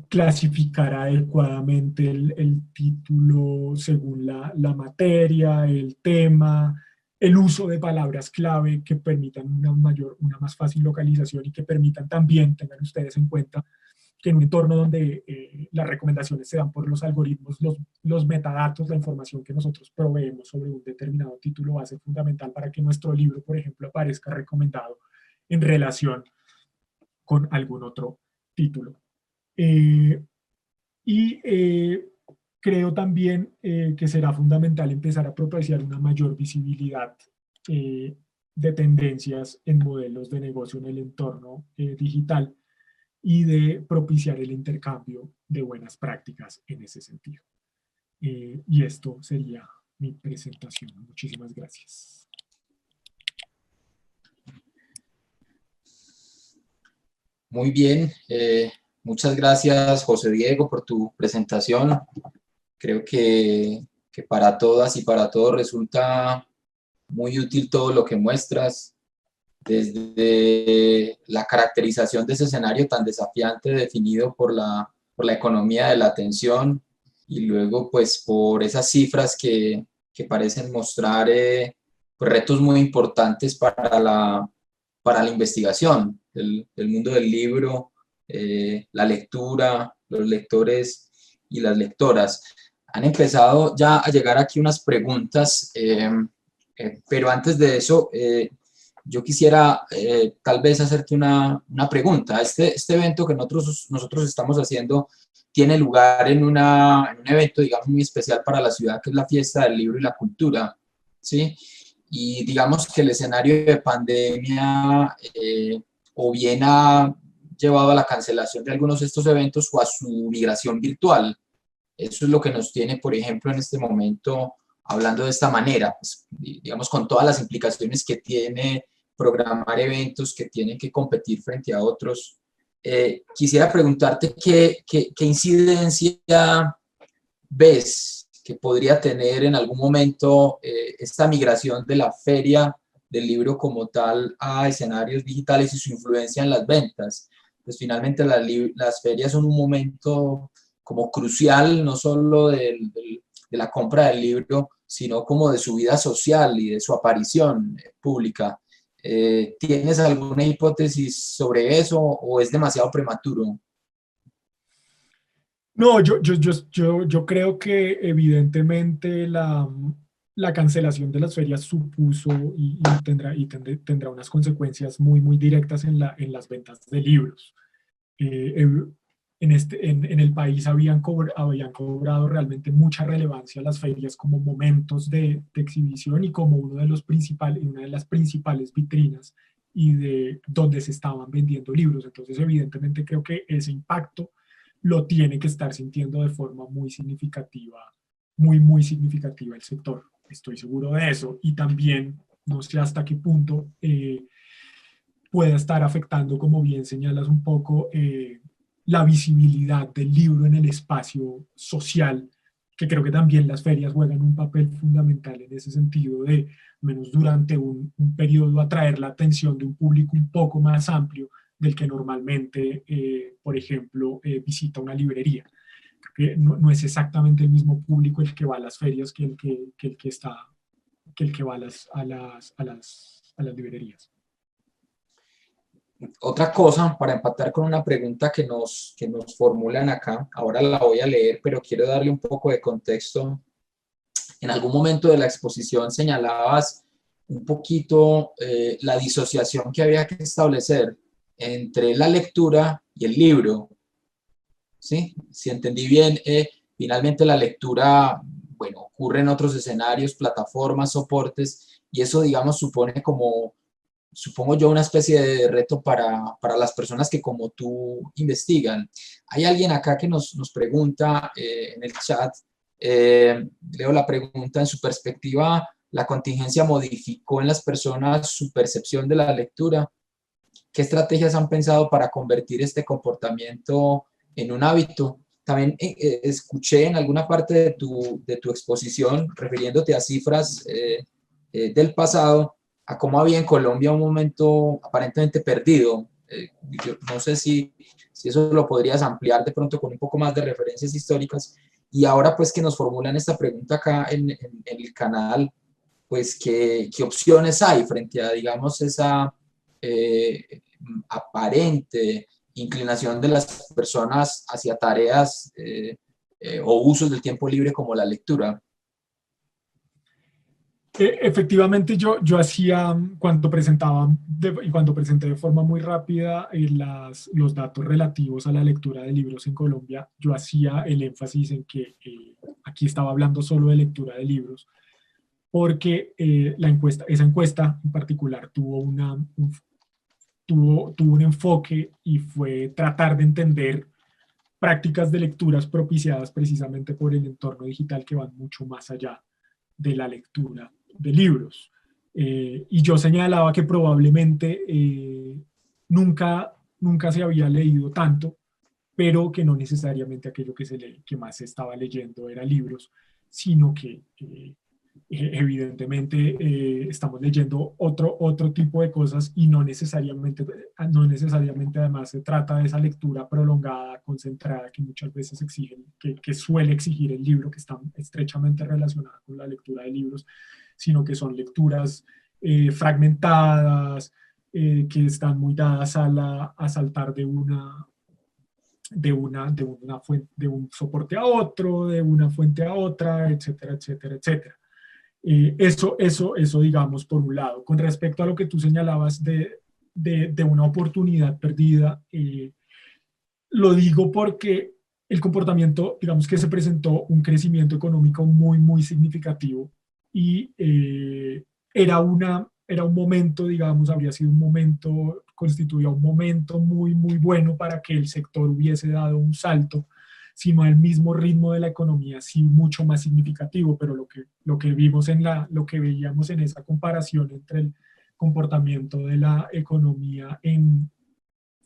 clasificar adecuadamente el título según la materia, el tema, el uso de palabras clave que permitan una más fácil localización y que permitan también, tengan ustedes en cuenta, que en un entorno donde las recomendaciones se dan por los algoritmos, los metadatos, la información que nosotros proveemos sobre un determinado título va a ser fundamental para que nuestro libro, por ejemplo, aparezca recomendado en relación con algún otro título. Creo también que será fundamental empezar a propiciar una mayor visibilidad de tendencias en modelos de negocio en el entorno digital y de propiciar el intercambio de buenas prácticas en ese sentido. Y esto sería mi presentación. Muchísimas gracias. Muy bien, muchas gracias José Diego por tu presentación. Creo que para todas y para todos resulta muy útil todo lo que muestras, desde la caracterización de ese escenario tan desafiante definido por la economía de la atención, y luego pues por esas cifras que parecen mostrar pues, retos muy importantes para la investigación del mundo del libro, la lectura, los lectores y las lectoras. Han empezado ya a llegar aquí unas preguntas, pero antes de eso, yo quisiera tal vez hacerte una pregunta. Este evento que nosotros estamos haciendo tiene lugar en un evento, digamos, muy especial para la ciudad, que es la Fiesta del Libro y la Cultura, ¿sí? Y digamos que el escenario de pandemia o bien ha llevado a la cancelación de algunos de estos eventos o a su migración virtual. Eso es lo que nos tiene, por ejemplo, en este momento hablando de esta manera, pues, digamos, con todas las implicaciones que tiene programar eventos que tienen que competir frente a otros. Quisiera preguntarte qué incidencia ves que podría tener en algún momento esta migración de la feria del libro como tal a escenarios digitales y su influencia en las ventas. Pues finalmente las ferias son un momento como crucial, no solo de la compra del libro, sino como de su vida social y de su aparición pública. ¿Tienes alguna hipótesis sobre eso o es demasiado prematuro? No, yo creo que evidentemente la cancelación de las ferias supuso y tendrá unas consecuencias muy directas en las ventas de libros. En el país habían cobrado realmente mucha relevancia las ferias como momentos de exhibición y como una de las principales vitrinas y de donde se estaban vendiendo libros. Entonces, evidentemente, creo que ese impacto lo tiene que estar sintiendo de forma muy significativa, muy significativa el sector. Estoy seguro de eso. Y también, no sé hasta qué punto pueda estar afectando, como bien señalas un poco, la visibilidad del libro en el espacio social, que creo que también las ferias juegan un papel fundamental en ese sentido de, menos durante un periodo, atraer la atención de un público un poco más amplio del que normalmente, por ejemplo, visita una librería. Que no es exactamente el mismo público el que va a las ferias que el que va a las librerías. Otra cosa, para empatar con una pregunta que nos formulan acá, ahora la voy a leer, pero quiero darle un poco de contexto. En algún momento de la exposición señalabas un poquito la disociación que había que establecer entre la lectura y el libro. ¿Sí? Si entendí bien, finalmente la lectura, bueno, ocurre en otros escenarios, plataformas, soportes, y eso, digamos, supone como supongo yo, una especie de reto para las personas que como tú investigan. Hay alguien acá que nos pregunta en el chat, leo la pregunta: en su perspectiva, ¿la contingencia modificó en las personas su percepción de la lectura? ¿Qué estrategias han pensado para convertir este comportamiento en un hábito? También escuché en alguna parte de tu exposición, refiriéndote a cifras del pasado, a cómo había en Colombia un momento aparentemente perdido. Yo no sé si eso lo podrías ampliar de pronto con un poco más de referencias históricas. Y ahora pues que nos formulan esta pregunta acá en el canal, pues qué opciones hay frente a, digamos, esa aparente inclinación de las personas hacia tareas o usos del tiempo libre como la lectura. Efectivamente, yo hacía, cuando presentaba y cuando presenté de forma muy rápida los datos relativos a la lectura de libros en Colombia, yo hacía el énfasis en que aquí estaba hablando solo de lectura de libros, porque esa encuesta en particular tuvo un enfoque y fue tratar de entender prácticas de lecturas propiciadas precisamente por el entorno digital que van mucho más allá de la lectura de libros. Y yo señalaba que probablemente nunca se había leído tanto, pero que no necesariamente aquello que más se estaba leyendo era libros, sino que evidentemente estamos leyendo otro tipo de cosas y no necesariamente además se trata de esa lectura prolongada, concentrada, que muchas veces que suele exigir el libro, que está estrechamente relacionada con la lectura de libros, sino que son lecturas fragmentadas, que están muy dadas a saltar de un soporte a otro, de una fuente a otra, etcétera, etcétera, etcétera. Eso, digamos, por un lado. Con respecto a lo que tú señalabas de una oportunidad perdida, lo digo porque el comportamiento, digamos que se presentó un crecimiento económico muy, muy significativo y era un momento, digamos, habría sido un momento, constituía un momento muy, muy bueno para que el sector hubiese dado un salto, sino al mismo ritmo de la economía, sí mucho más significativo, pero lo que veíamos en esa comparación entre el comportamiento de la economía en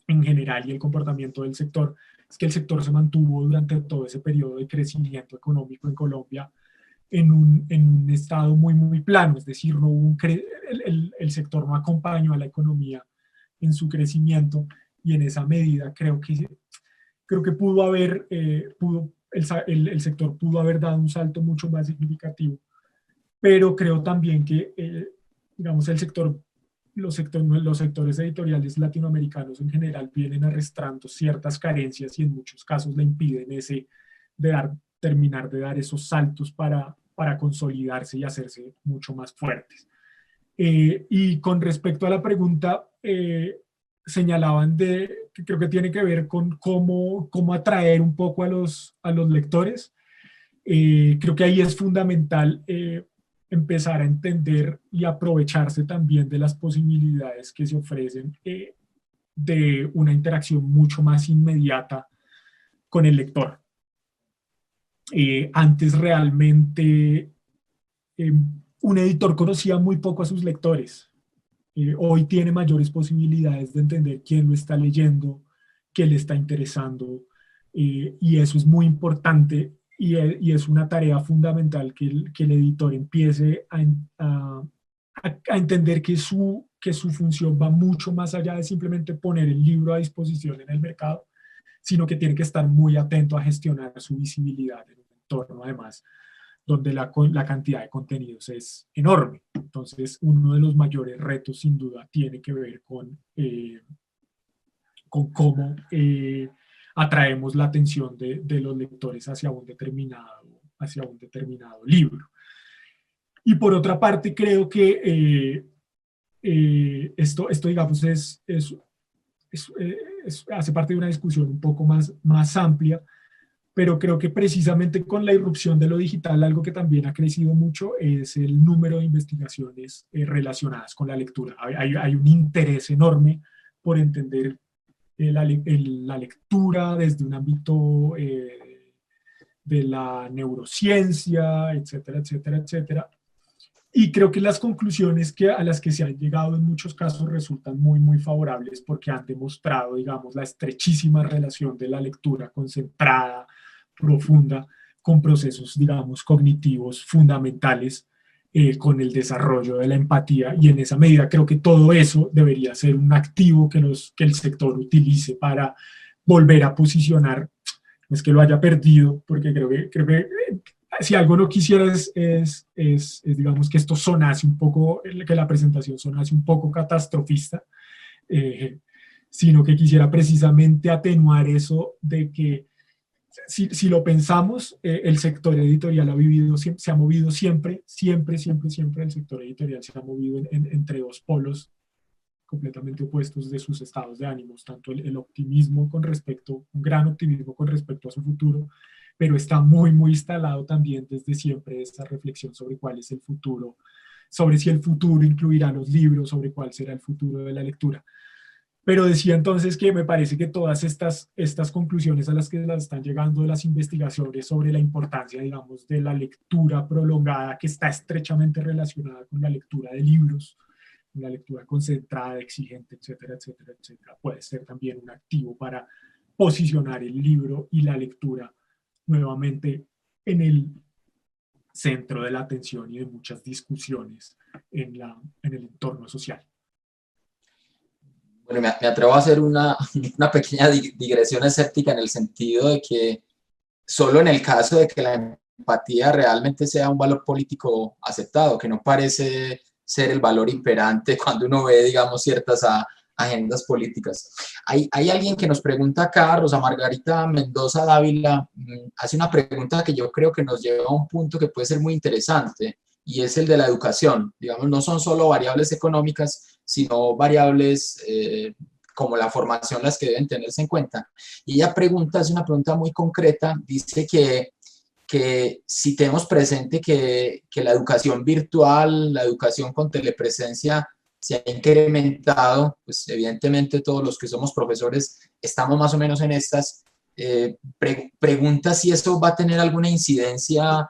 general y el comportamiento del sector, es que el sector se mantuvo durante todo ese periodo de crecimiento económico en Colombia en un estado muy, muy plano, es decir, no hubo el sector no acompañó a la economía en su crecimiento y en esa medida creo que pudo haber, el sector pudo haber dado un salto mucho más significativo, pero creo también que, digamos, los sectores editoriales latinoamericanos en general vienen arrastrando ciertas carencias y en muchos casos le impiden terminar de dar esos saltos para consolidarse y hacerse mucho más fuertes. Y con respecto a la pregunta, señalaban que creo que tiene que ver con cómo atraer un poco a los lectores. Creo que ahí es fundamental empezar a entender y aprovecharse también de las posibilidades que se ofrecen de una interacción mucho más inmediata con el lector. Antes realmente un editor conocía muy poco a sus lectores. Hoy tiene mayores posibilidades de entender quién lo está leyendo, qué le está interesando, y eso es muy importante y es una tarea fundamental que el editor empiece a entender que su función va mucho más allá de simplemente poner el libro a disposición en el mercado, sino que tiene que estar muy atento a gestionar su visibilidad en un entorno, además, donde la cantidad de contenidos es enorme. Entonces, uno de los mayores retos, sin duda, tiene que ver con cómo atraemos la atención de los lectores hacia un determinado libro. Y por otra parte, creo que esto, digamos, hace parte de una discusión un poco más amplia, pero creo que precisamente con la irrupción de lo digital, algo que también ha crecido mucho es el número de investigaciones relacionadas con la lectura. Hay un interés enorme por entender la lectura desde un ámbito de la neurociencia, etcétera, etcétera, etcétera. Y creo que las conclusiones a las que se han llegado en muchos casos resultan muy, muy favorables porque han demostrado, digamos, la estrechísima relación de la lectura concentrada, profunda, con procesos, digamos, cognitivos fundamentales, con el desarrollo de la empatía, y en esa medida creo que todo eso debería ser un activo que el sector utilice para volver a posicionar. No es que lo haya perdido, porque creo que si algo no quisiera digamos, que esto sonase un poco, que la presentación sonase un poco catastrofista, sino que quisiera precisamente atenuar eso de que si lo pensamos, el sector editorial se ha movido siempre, el sector editorial se ha movido entre dos polos completamente opuestos de sus estados de ánimos, tanto el optimismo un gran optimismo con respecto a su futuro, pero está muy, muy instalado también desde siempre esa reflexión sobre cuál es el futuro, sobre si el futuro incluirá los libros, sobre cuál será el futuro de la lectura. Pero decía entonces que me parece que todas estas conclusiones a las que las están llegando de las investigaciones sobre la importancia, digamos, de la lectura prolongada, que está estrechamente relacionada con la lectura de libros, la lectura concentrada, exigente, etcétera, etcétera, etcétera, puede ser también un activo para posicionar el libro y la lectura nuevamente en el centro de la atención y de muchas discusiones en el entorno social. Bueno, me atrevo a hacer una pequeña digresión escéptica en el sentido de que solo en el caso de que la empatía realmente sea un valor político aceptado, que no parece ser el valor imperante cuando uno ve, digamos, ciertas agendas políticas. Hay alguien que nos pregunta acá, Rosa Margarita Mendoza Dávila, hace una pregunta que yo creo que nos lleva a un punto que puede ser muy interesante, y es el de la educación. Digamos, no son solo variables económicas, sino variables como la formación las que deben tenerse en cuenta. Y ella hace una pregunta muy concreta, dice que si tenemos presente que la educación virtual, la educación con telepresencia se ha incrementado, pues evidentemente todos los que somos profesores estamos más o menos en estas, pregunta si eso va a tener alguna incidencia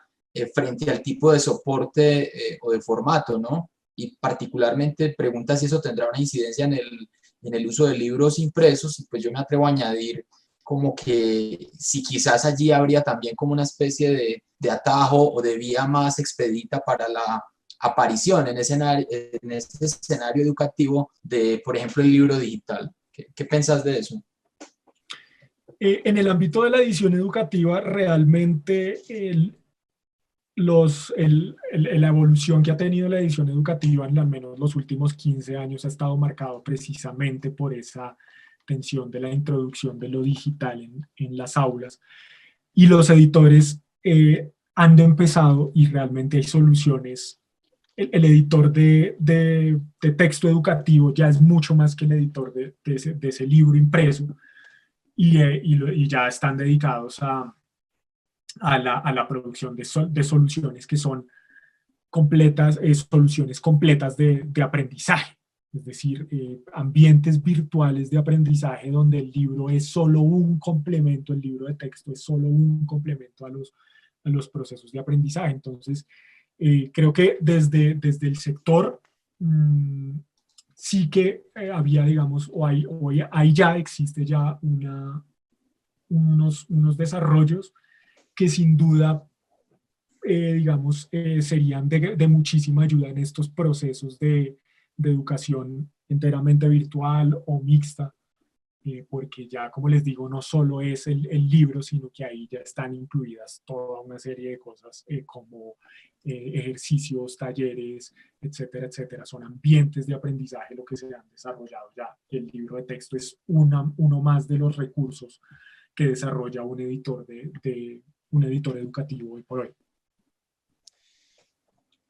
frente al tipo de soporte o de formato, ¿no? Y particularmente pregunta si eso tendrá una incidencia en el uso de libros impresos, y pues yo me atrevo a añadir como que si quizás allí habría también como una especie de atajo o de vía más expedita para la aparición en ese escenario educativo de, por ejemplo, el libro digital. ¿Qué pensás de eso? En el ámbito de la edición educativa, realmente la evolución que ha tenido la edición educativa en al menos los últimos 15 años ha estado marcado precisamente por esa tensión de la introducción de lo digital en las aulas, y los editores han empezado, y realmente hay soluciones. El editor de texto educativo ya es mucho más que el editor de ese libro impreso, y ya están dedicados a la producción de soluciones que son completas, soluciones completas de aprendizaje. Es decir, ambientes virtuales de aprendizaje donde el libro es solo un complemento, el libro de texto es solo un complemento a los procesos de aprendizaje. Entonces, creo que desde el sector sí que había, digamos, ahí ya existe ya unos desarrollos que sin duda, digamos, serían de muchísima ayuda en estos procesos de educación enteramente virtual o mixta, porque ya, como les digo, no solo es el libro, sino que ahí ya están incluidas toda una serie de cosas como ejercicios, talleres, etcétera, etcétera. Son ambientes de aprendizaje lo que se han desarrollado ya. El libro de texto es uno más de los recursos que desarrolla un editor un editor educativo hoy por hoy.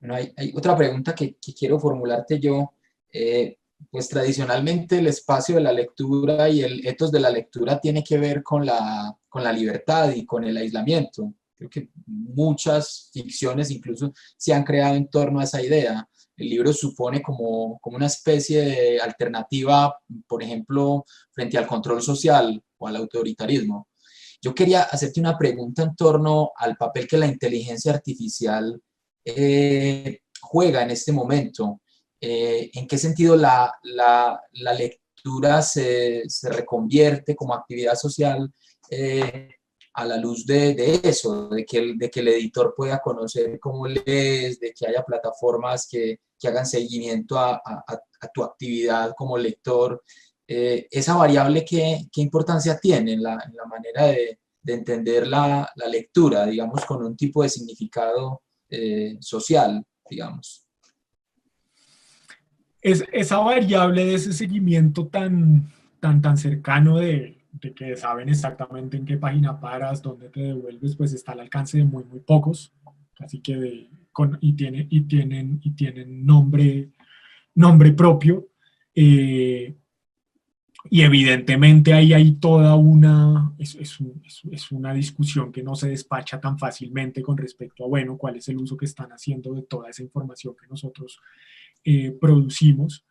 Bueno, hay otra pregunta que quiero formularte yo. Pues tradicionalmente el espacio de la lectura y el ethos de la lectura tiene que ver con la con la libertad y con el aislamiento. Creo que muchas ficciones incluso se han creado en torno a esa idea. El libro supone como una especie de alternativa, por ejemplo, frente al control social o al autoritarismo. Yo quería hacerte una pregunta en torno al papel que la inteligencia artificial juega en este momento. ¿En qué sentido la lectura se reconvierte como actividad social a la luz de eso, de que el editor pueda conocer cómo lees, de que haya plataformas que hagan seguimiento a tu actividad como lector? Esa variable, ¿qué importancia tiene en la manera de entender la lectura, digamos, con un tipo de significado social, digamos? Esa variable de ese seguimiento tan cercano de que saben exactamente en qué página paras, dónde te devuelves, pues está al alcance de muy, muy pocos, así que tienen nombre propio, y evidentemente ahí hay toda es una discusión que no se despacha tan fácilmente con respecto a, bueno, cuál es el uso que están haciendo de toda esa información que nosotros producimos.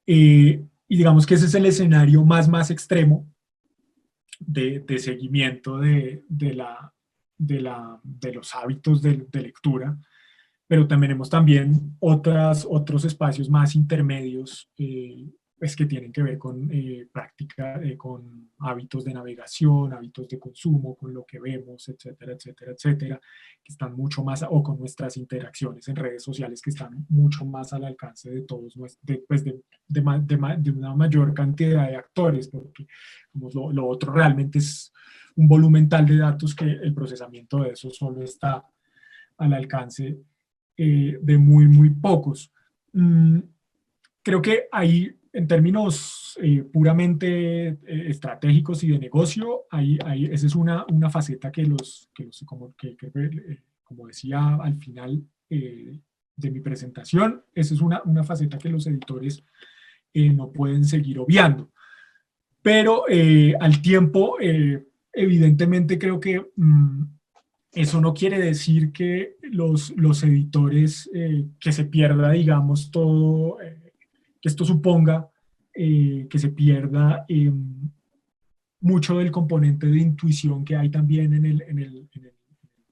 Y digamos que ese es el escenario más extremo de seguimiento de los hábitos de lectura, pero tenemos también otros espacios más intermedios, pues que tienen que ver con práctica, con hábitos de navegación, hábitos de consumo, con lo que vemos, etcétera, etcétera, etcétera, que están mucho más, o con nuestras interacciones en redes sociales que están mucho más al alcance de todos, de una mayor cantidad de actores, porque lo otro realmente es un volumen tal de datos que el procesamiento de eso solo está al alcance de muy, muy pocos. Creo que ahí, en términos puramente estratégicos y de negocio, esa es una faceta como decía al final de mi presentación, esa es una faceta que los editores no pueden seguir obviando. Pero al tiempo, evidentemente creo que eso no quiere decir que los editores, que se pierda, digamos, todo, que esto suponga que se pierda mucho del componente de intuición que hay también en el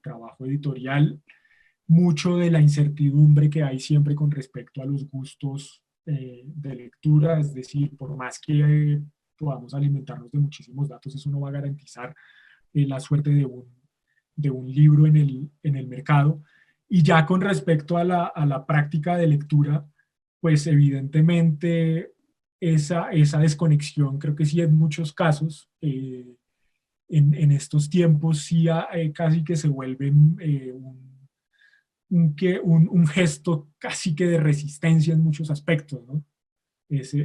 trabajo editorial, mucho de la incertidumbre que hay siempre con respecto a los gustos de lectura, es decir, por más que podamos alimentarnos de muchísimos datos, eso no va a garantizar la suerte de un libro en el mercado. Y ya con respecto a la práctica de lectura, pues evidentemente esa desconexión, creo que sí en muchos casos, en estos tiempos sí casi que se vuelve un gesto casi que de resistencia en muchos aspectos, ¿no? Ese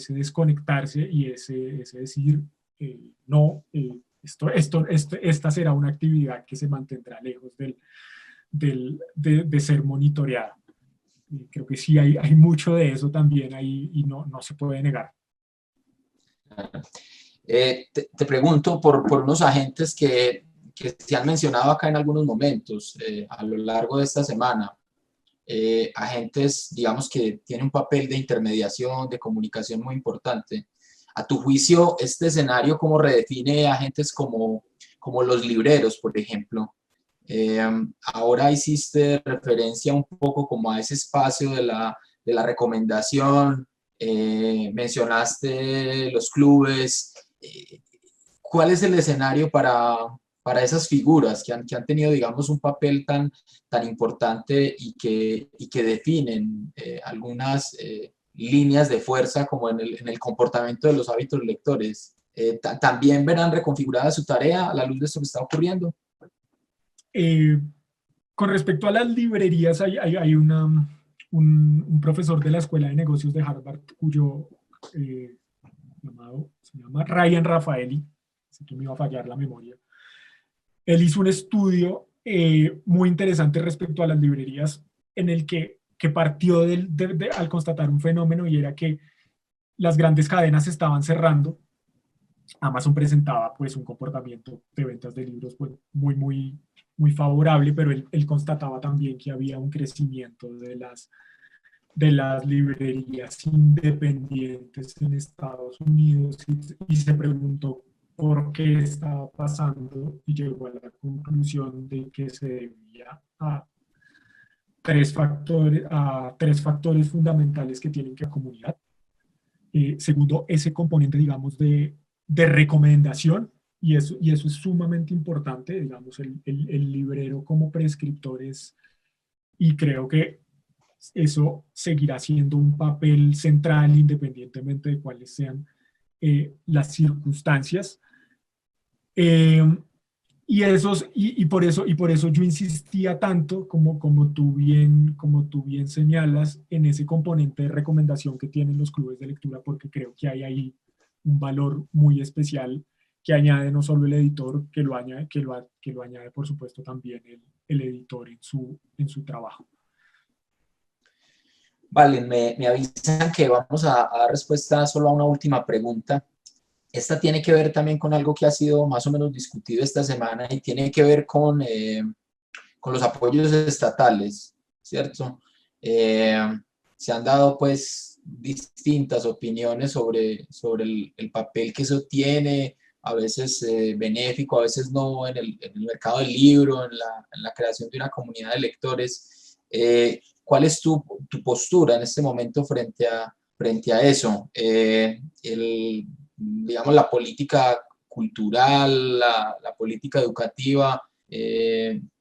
desconectarse y ese decir, no, esta será una actividad que se mantendrá lejos de ser monitoreada. Creo que sí hay mucho de eso también ahí y no se puede negar. Te pregunto por unos agentes que se han mencionado acá en algunos momentos a lo largo de esta semana. Agentes, digamos, que tienen un papel de intermediación, de comunicación muy importante. A tu juicio, este escenario, ¿cómo redefine agentes como los libreros, por ejemplo? Ahora hiciste referencia un poco como a ese espacio de la recomendación, mencionaste los clubes. ¿Cuál es el escenario para esas figuras que han tenido, digamos, un papel tan importante y que definen algunas líneas de fuerza como en el comportamiento de los hábitos lectores? ¿También verán reconfigurada su tarea a la luz de esto que está ocurriendo? Con respecto a las librerías, hay un profesor de la Escuela de Negocios de Harvard cuyo se llama Ryan Raffaelli, así que me iba a fallar la memoria. Él hizo un estudio muy interesante respecto a las librerías en el que partió al constatar un fenómeno, y era que las grandes cadenas se estaban cerrando Amazon presentaba pues un comportamiento de ventas de libros pues, muy favorable, pero él constataba también que había un crecimiento de las librerías independientes en Estados Unidos y se preguntó por qué estaba pasando y llegó a la conclusión de que se debía a tres factores fundamentales que tienen que ver con la comunidad. Segundo, ese componente, digamos, de recomendación, y eso es sumamente importante, digamos, el librero como prescriptor es, y creo que eso seguirá siendo un papel central independientemente de cuáles sean las circunstancias. Eh, y por eso yo insistía tanto, como tú bien señalas, en ese componente de recomendación que tienen los clubes de lectura, porque creo que hay ahí un valor muy especial que añade no solo el editor, que lo añade por supuesto también el editor en su trabajo. Vale, me avisan que vamos a dar respuesta solo a una última pregunta. Esta tiene que ver también con algo que ha sido más o menos discutido esta semana y tiene que ver con los apoyos estatales, ¿cierto? Se han dado pues distintas opiniones sobre el papel que eso tiene, a veces benéfico, a veces no, en el mercado del libro, en la creación de una comunidad de lectores. ¿Cuál es tu postura en este momento frente a eso? Digamos, la política cultural, la política educativa,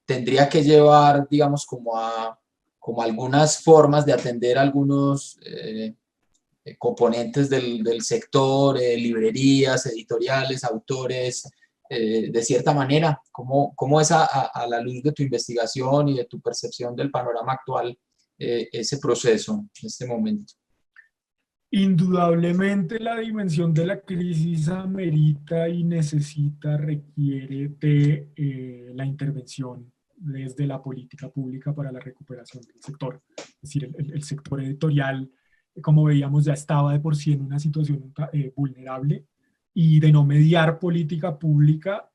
tendría que llevar, digamos, como algunas formas de atender algunos componentes del sector, librerías, editoriales, autores, de cierta manera. ¿Cómo es a la luz de tu investigación y de tu percepción del panorama actual ese proceso en este momento? Indudablemente la dimensión de la crisis amerita y requiere de la intervención desde la política pública para la recuperación del sector. Es decir, el sector editorial, como veíamos, ya estaba de por sí en una situación vulnerable y de no mediar política pública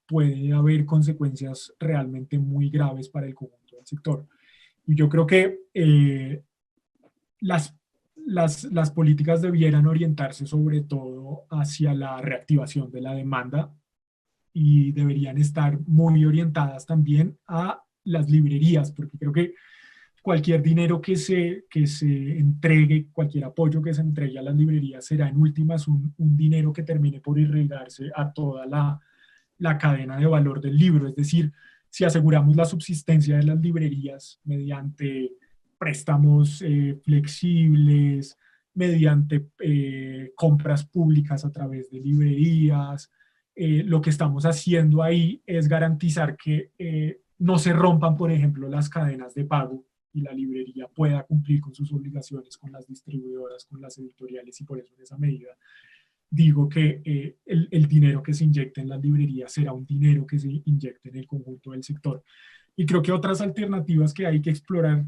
puede haber consecuencias realmente muy graves para el conjunto del sector. Y yo creo que las políticas debieran orientarse sobre todo hacia la reactivación de la demanda y deberían estar muy orientadas también a las librerías, porque creo que cualquier dinero que se entregue, cualquier apoyo que se entregue a las librerías será en últimas un dinero que termine por irrigarse a toda la cadena de valor del libro. Es decir, si aseguramos la subsistencia de las librerías mediante préstamos flexibles, mediante compras públicas a través de librerías, lo que estamos haciendo ahí es garantizar que no se rompan, por ejemplo, las cadenas de pago y la librería pueda cumplir con sus obligaciones con las distribuidoras, con las editoriales, y por eso en esa medida digo que el dinero que se inyecte en las librerías será un dinero que se inyecte en el conjunto del sector. Y creo que otras alternativas que hay que explorar,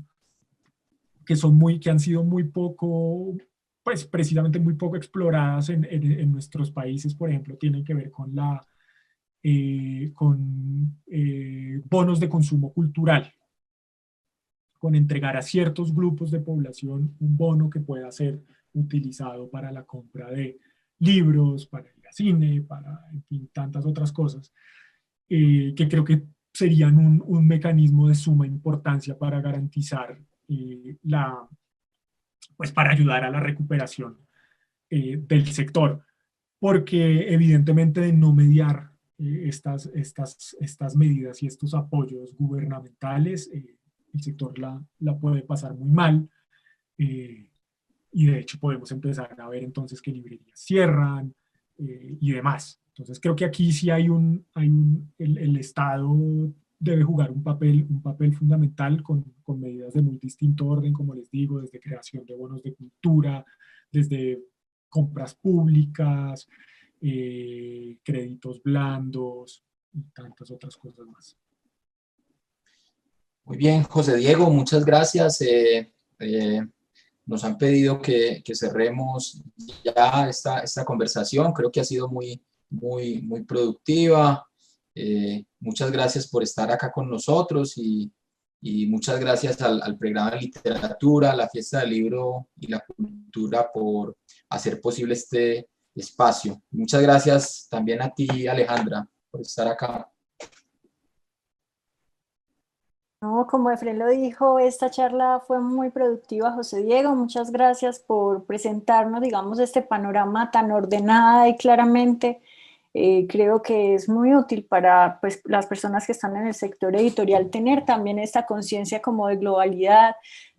que han sido muy poco, pues precisamente muy poco exploradas en nuestros países, por ejemplo, tienen que ver con bonos de consumo cultural, con entregar a ciertos grupos de población un bono que pueda ser utilizado para la compra de libros, para ir al cine, para, en fin, tantas otras cosas, que creo que serían un mecanismo de suma importancia para garantizar pues para ayudar a la recuperación del sector, porque evidentemente de no mediar estas medidas y estos apoyos gubernamentales, el sector la puede pasar muy mal, y de hecho podemos empezar a ver entonces que librerías cierran y demás. Entonces creo que aquí sí el Estado debe jugar un papel fundamental con medidas de muy distinto orden, como les digo, desde creación de bonos de cultura, desde compras públicas, créditos blandos y tantas otras cosas más. Muy bien, José Diego, muchas gracias. nos han pedido que cerremos ya esta conversación. Creo que ha sido muy productiva. Muchas gracias por estar acá con nosotros y muchas gracias al programa de literatura, la Fiesta del Libro y la Cultura por hacer posible este espacio. Muchas gracias también a ti, Alejandra, por estar acá. No, como Efraín lo dijo, esta charla fue muy productiva, José Diego. Muchas gracias por presentarnos, digamos, este panorama tan ordenada y claramente. Creo que es muy útil para, pues, las personas que están en el sector editorial tener también esta conciencia como de globalidad,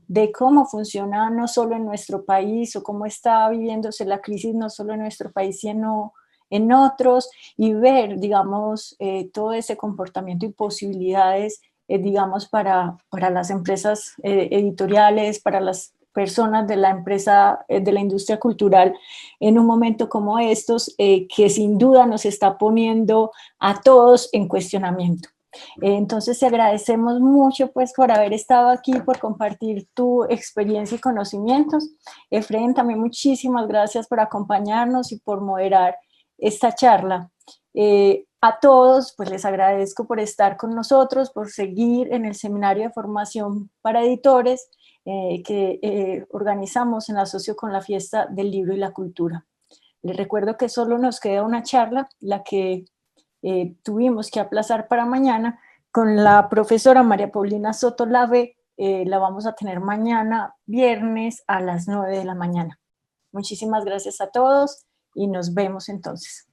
de cómo funciona no solo en nuestro país o cómo está viviéndose la crisis no solo en nuestro país, sino en otros, y ver, digamos, todo ese comportamiento y posibilidades, digamos, para las empresas editoriales, para las personas de la empresa, de la industria cultural, en un momento como estos, que sin duda nos está poniendo a todos en cuestionamiento. Entonces te agradecemos mucho pues por haber estado aquí, por compartir tu experiencia y conocimientos. Efraín, también muchísimas gracias por acompañarnos y por moderar esta charla. A todos pues les agradezco por estar con nosotros, por seguir en el seminario de formación para editores que organizamos en asocio con la Fiesta del Libro y la Cultura. Les recuerdo que solo nos queda una charla, la que tuvimos que aplazar para mañana, con la profesora María Paulina Soto Lave. La vamos a tener mañana, viernes, a las 9 de la mañana. Muchísimas gracias a todos y nos vemos entonces.